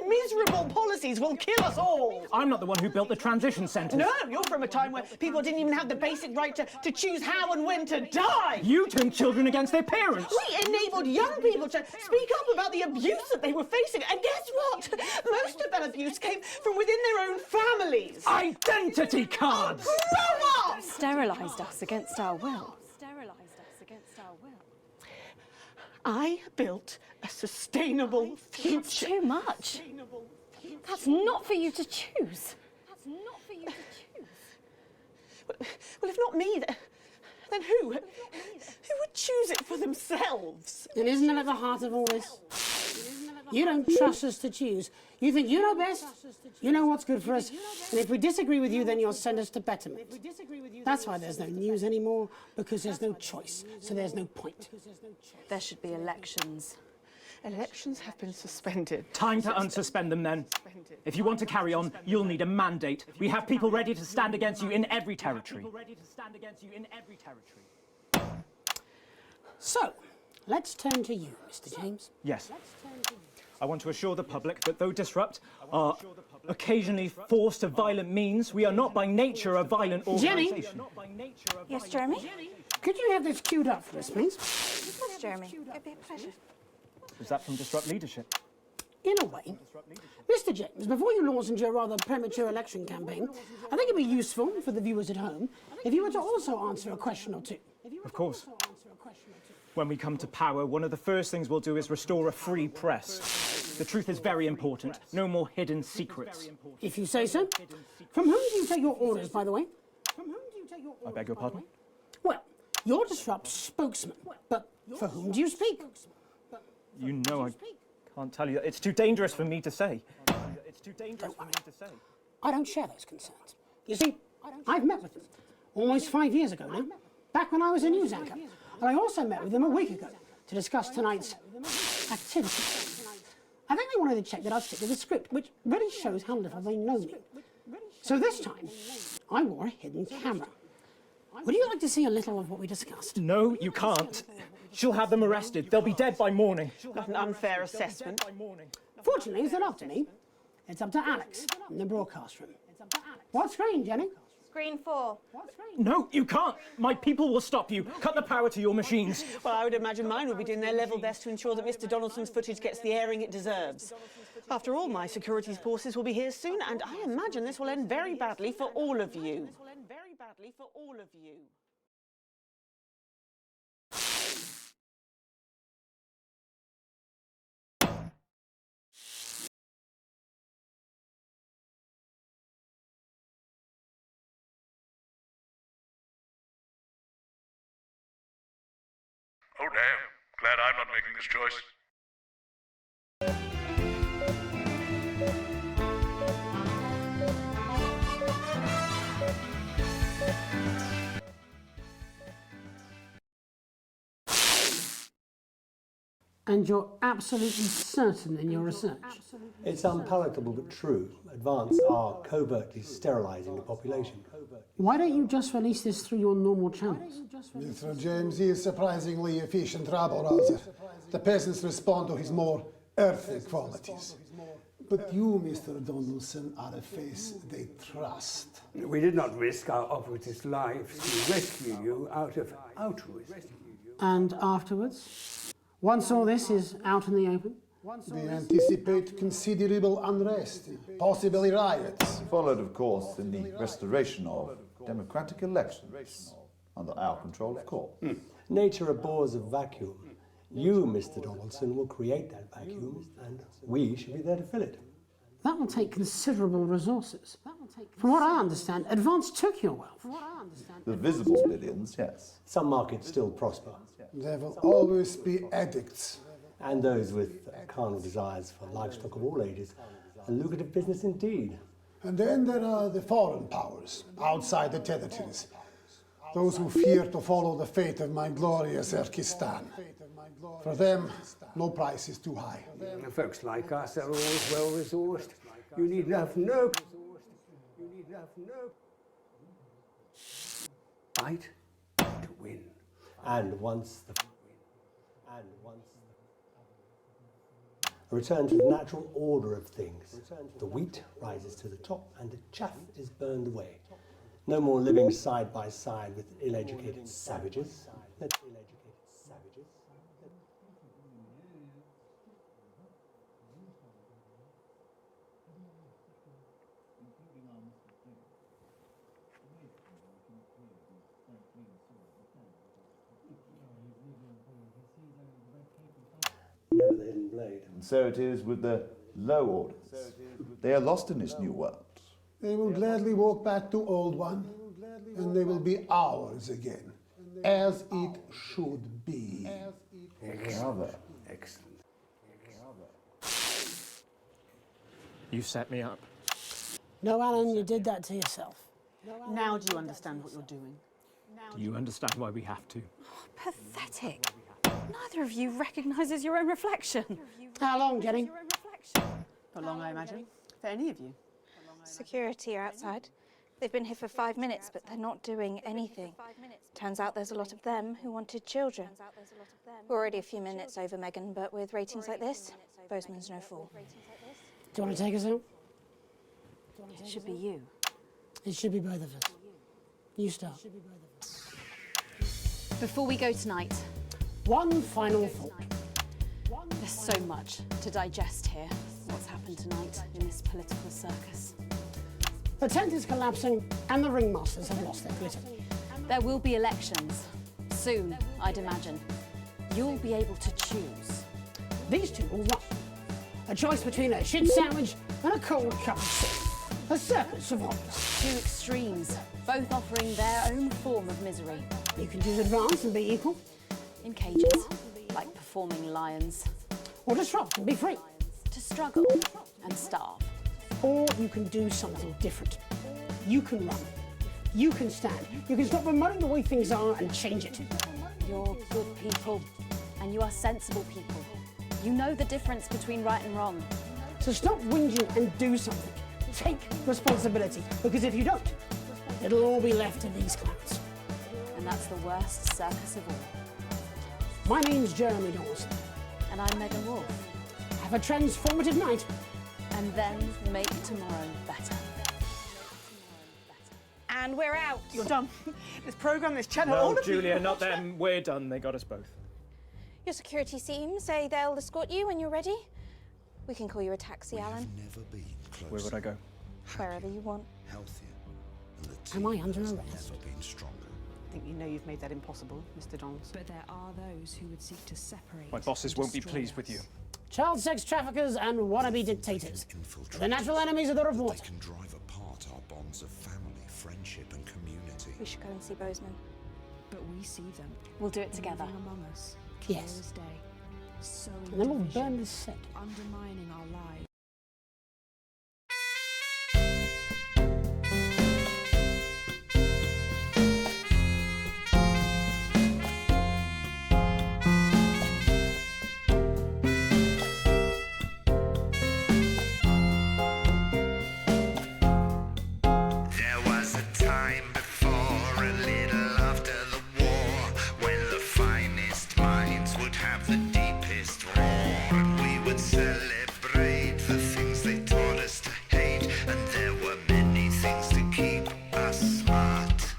miserable policies will kill us all. I'm not the one who built the transition centres. No, you're from a time where people didn't even have the basic right to choose how and when to die. You turned children against their parents. We enabled young people to speak up about the abuse that they were facing. And guess what? Most of that abuse came from within their own families. Identity cards! Grow up! Sterilised us against our will. I built a sustainable future. That's too much. That's not for you to choose. Well, if not me, then who? Who would choose it for themselves? And isn't that at the heart of all this? You don't trust us to choose. You think you know best, you know what's good for us, and if we disagree with you, then you'll send us to betterment. That's why there's no news anymore, because there's no choice, so there's no point. There should be elections. Elections have been suspended. Time to unsuspend them then. If you want to carry on, you'll need a mandate. We have people ready to stand against you in every territory. So, let's turn to you, Mr. James. Yes. I want to assure the public that though Disrupt are occasionally forced to violent means, we are not by nature a violent organisation. Jenny? Yes, Jeremy? Could you have this queued up for us, please? Yes, Jeremy. It'd be a pleasure. Is that from Disrupt leadership? In a way. Mr. James, before you launch into your rather premature election campaign, I think it'd be useful for the viewers at home if you were to also answer a question or two. Of course. When we come to power, one of the first things we'll do is restore a free press. The truth is very important. No more hidden secrets. If you say so. From whom do you take your orders, by the way? I beg your pardon? Well, you're Disrupt's spokesman, but for whom do you speak? You know I can't tell you. It's too dangerous for me to say. I don't share those concerns. You see, I've met with them almost 5 years ago now, back when I was a news anchor. And I also met with them a week ago to discuss tonight's activities. I think they wanted to check that I'd stick to the script, which really shows how little they know me. So this time, I wore a hidden camera. Would you like to see a little of what we discussed? No, you can't. She'll have them arrested. They'll be dead by morning. Not an unfair assessment. Fortunately, it's not up to me. It's up to Alex in the broadcast room. What screen, Jenny? Screen 4. No, you can't. My people will stop you. Cut the power to your machines. Well, I would imagine mine would be doing their level best to ensure that Mr. Donaldson's footage gets the airing it deserves. After all, my security forces will be here soon, and I imagine this will end very badly for all of you. Oh damn, glad I'm not making this choice. And you're absolutely certain in your research? It's unpalatable but true. Advance are covertly sterilising the population. Why don't you just release this through your normal channels? Mr. James is surprisingly efficient rabble-rouser. The peasants respond to his more earthly qualities. But you, Mr. Donaldson, are a face they trust. We did not risk our operatives' lives to rescue you out of altruism. And afterwards? Once all this is out in the open? They anticipate considerable unrest, possibly riots. Followed, of course, in the restoration of democratic elections, under our control, of course. Nature abhors a vacuum. You, Mr. Donaldson, will create that vacuum, and we should be there to fill it. That will take considerable resources. From what I understand, Advance took your wealth. The visible billions, yes. Some markets still prosper. There will always be addicts. And those with carnal desires for livestock of all ages. A lucrative business indeed. And then there are the foreign powers, outside the territories. Those who fear to follow the fate of my glorious Erkistan. For them, no price is too high. Folks like us are always well-resourced. You need have no... Fight to win. And once the return to the natural order of things. The wheat rises to the top and the chaff is burned away. No more living side by side with ill-educated savages. Never the hidden blade. And so it is with the low orders. They are lost in this new world. They will gladly walk back to Old One, and they will be ours again, as it should be. Rather excellent. You set me up. No, Alan, you did that to yourself. Now do you understand what you're doing? Do you understand why we have to? Pathetic. Neither of you recognises your own reflection. How long, Jenny? For long, I imagine. For any of you. Security are outside. They've been here for 5 minutes, but they're not doing anything. Turns out there's a lot of them who wanted children. We're already a few minutes over, Megan, but with ratings like this, Bozeman's no fool. Do you want to take us out? It should be you. It should be both of us. You start. Before we go tonight, one final thought. There's so much to digest here. What's happened tonight in this political circus. The tent is collapsing and the ringmasters have lost their glitter. There will be elections. Soon, I'd imagine. You'll be able to choose. These two will run. A choice between a shit sandwich and a cold cup of soup. A circus of horrors. Two extremes, both offering their own form of misery. You can choose Advance and be equal. In cages, like performing lions. Or disrupt and be free. To struggle and starve. Or you can do something different. You can run. You can stand. You can stop promoting the way things are and change it. You're good people, and you are sensible people. You know the difference between right and wrong. So stop whinging and do something. Take responsibility, because if you don't, it'll all be left to these clowns. And that's the worst circus of all. My name's Jeremy Dawson. And I'm Megan Wolf. Have a transformative night. And then make tomorrow better. And we're out. You're done. This programme, this channel, all No, of you. Julia, not them. We're done. They got us both. Your security team say they'll escort you when you're ready. We can call you a taxi, Alan. Never been closer. Where would I go? Wherever you want. Healthier. And the Am I team under has arrest? never been stronger. I think you know you've made that impossible, Mr. Donaldson. But there are those who would seek to separate. My bosses and won't be destroy pleased us. with you. Child sex traffickers and wannabe dictators. The natural enemies of the reporter. They can drive apart our bonds of family, friendship and community. We should go and see Bozeman. But we see them. We'll do it together. moving among us. Yes. Day. Sowing And then we'll division, burn this set. undermining our lives. There was a time before, a little after the war, when the finest minds would have the deepest roar, and we would celebrate the things they taught us to hate, and there were many things to keep us smart.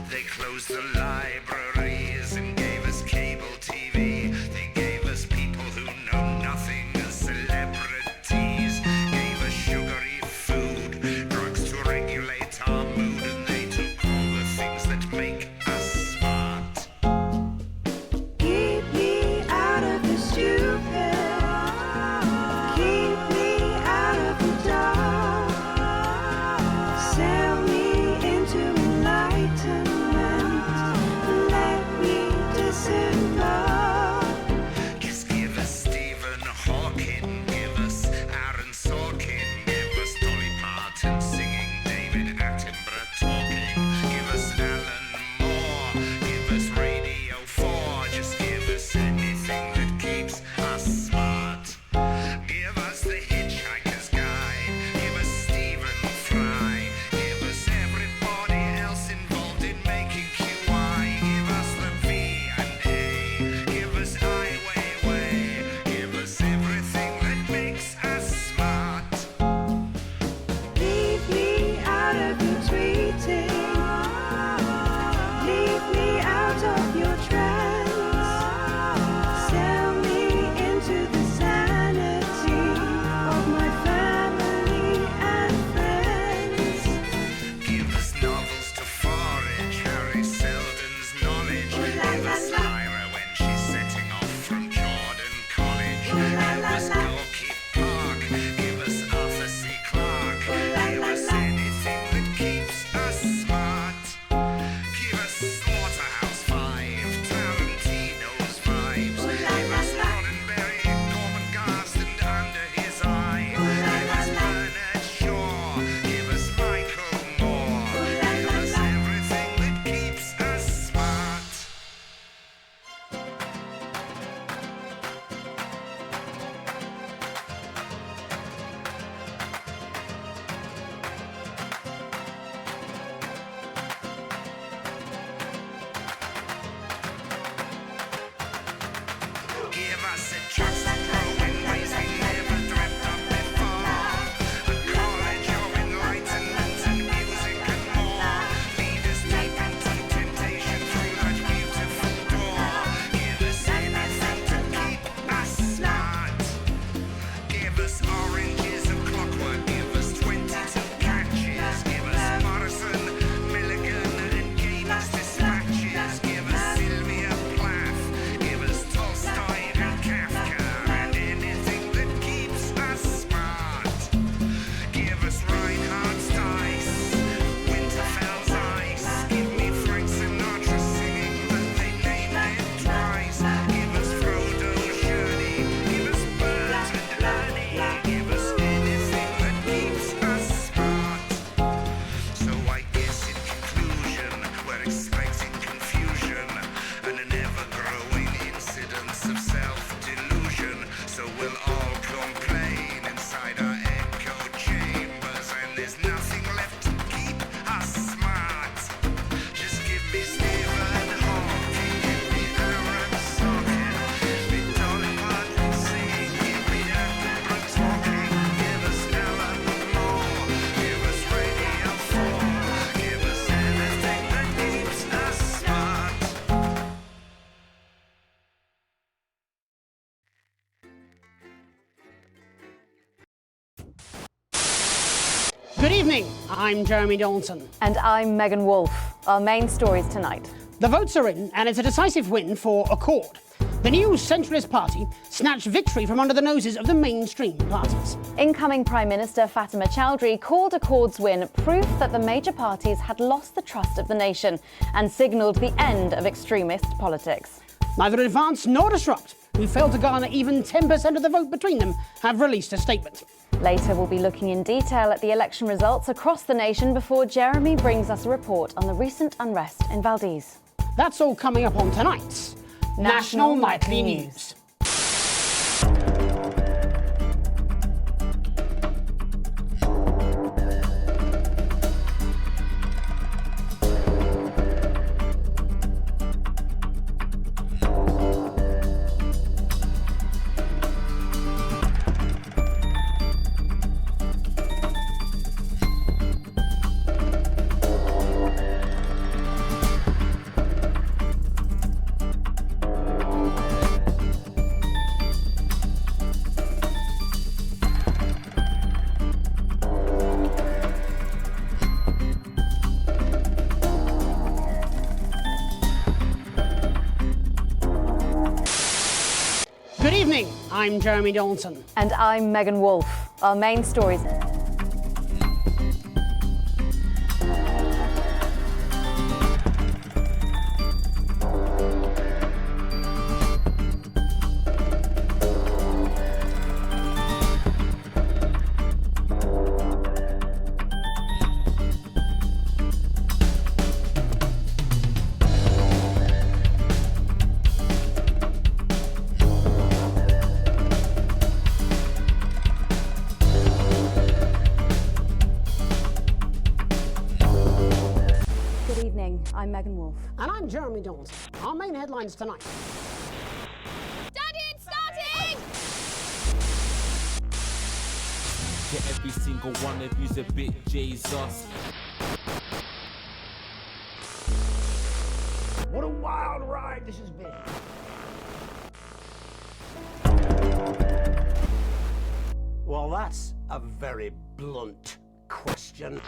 They closed the libraries and gave us cable TV. They gave us people who know nothing as celebrities, gave us sugary food, drugs to regulate our mood, and they took all the things that make us smart. Keep me out of the stupid. Keep me out of the dark. Sail me into enlightenment. Let me disembark. Just give us Stephen Hawking. Give us Aaron Sorkin. Give us Dolly Parton singing. David Attenborough talking. Give us Alan Moore. Give us Radio 4. Just give us anything that keeps us smart. Give us The Hitchhiker's Guide. Give us Stephen Fry. Give us everybody else involved in making QI. Give us the V&A. Give us Ai Weiwei. Give us everything that makes us smart. Leave me out of your tweeting. Leave me out of your trends. Sell me into the sanity of my family and friends. Give us novels to forage, Harry Seldon's knowledge. Give us Lyra when she's setting off from Jordan College. Give us Gorky Park. Give us Arthur C. Clarke. Give us anything that keeps us smart. Give us Slaughterhouse-Five, Tarantino's vibes. Give us Roddenberry, Gorman Garston under his eye. Give us Bernard Shaw. Give us Michael Moore. Give us everything that keeps us smart. Give us a chance to grow in ways we never dreamt of before. A college of enlightenment and music and more. Lead us deep into temptation through that beautiful door. Give us anything to keep us smart. Give us oranges of clockwork. Give us 22 catches. Give us Morrison, Milligan, and Gaines dispatches. Give us Sylvia Plath. Give us Tolstoy and Kafka, and anything that keeps us smart. Give us Reinhardt's Dice, Winterfell's Ice. Give me Frank Sinatra singing, but they named it twice. Give us Frodo's Journey. Give us Bert and Ernie. Give us anything that keeps us smart. So I guess in conclusion, we're expecting confusion and an ever-growing incidence of self-delusion. So we'll all complain inside our echo chambers, and there's nothing left to keep us smart. Just give me Stephen Hawking, give me Aaron Sorkin, give me Dolly Parton singing, give me Attenborough talking, give us Alan Moore, give us Radio 4, give us anything that keeps us smart. Good evening, I'm Jeremy Donaldson. And I'm Megan Wolfe. Our main stories tonight. The votes are in, and it's a decisive win for Accord. The new centralist party snatched victory from under the noses of the mainstream parties. Incoming Prime Minister Fatima Chowdhury called Accord's win proof that the major parties had lost the trust of the nation and signalled the end of extremist politics. Neither Advance nor Disrupt, who failed to garner even 10% of the vote between them, have released a statement. Later, we'll be looking in detail at the election results across the nation before Jeremy brings us a report on the recent unrest in Valdez. That's all coming up on tonight's National Nightly News. Good evening, I'm Jeremy Donaldson. And I'm Megan Wolf. Our main stories. I'm Megan Wolf. And I'm Jeremy Donaldson. Our main headlines tonight. Studying, starting! Yeah, every single one of you's a bit Jesus. What a wild ride this has been. Well, that's a very blunt question.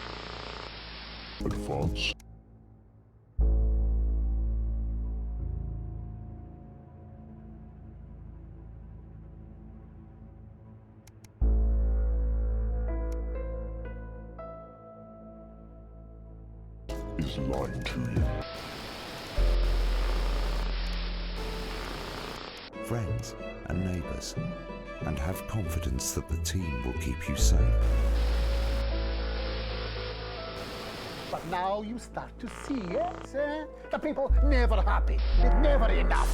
Advance. Is lying to you. Friends and neighbours, and have confidence that the team will keep you safe. But now you start to see, yes, the people never happy, it's never enough.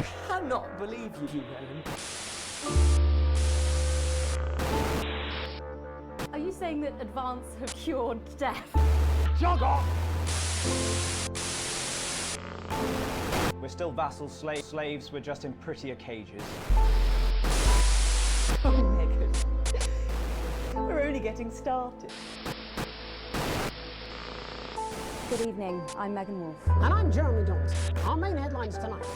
I cannot believe you, Ellen. Are you saying that Advance have cured death? Jog off! We're still vassals, slaves, we're just in prettier cages. Oh, Megan. We're only getting started. Good evening, I'm Megan Wolf. And I'm Jeremy Donaldson. Our main headlines tonight.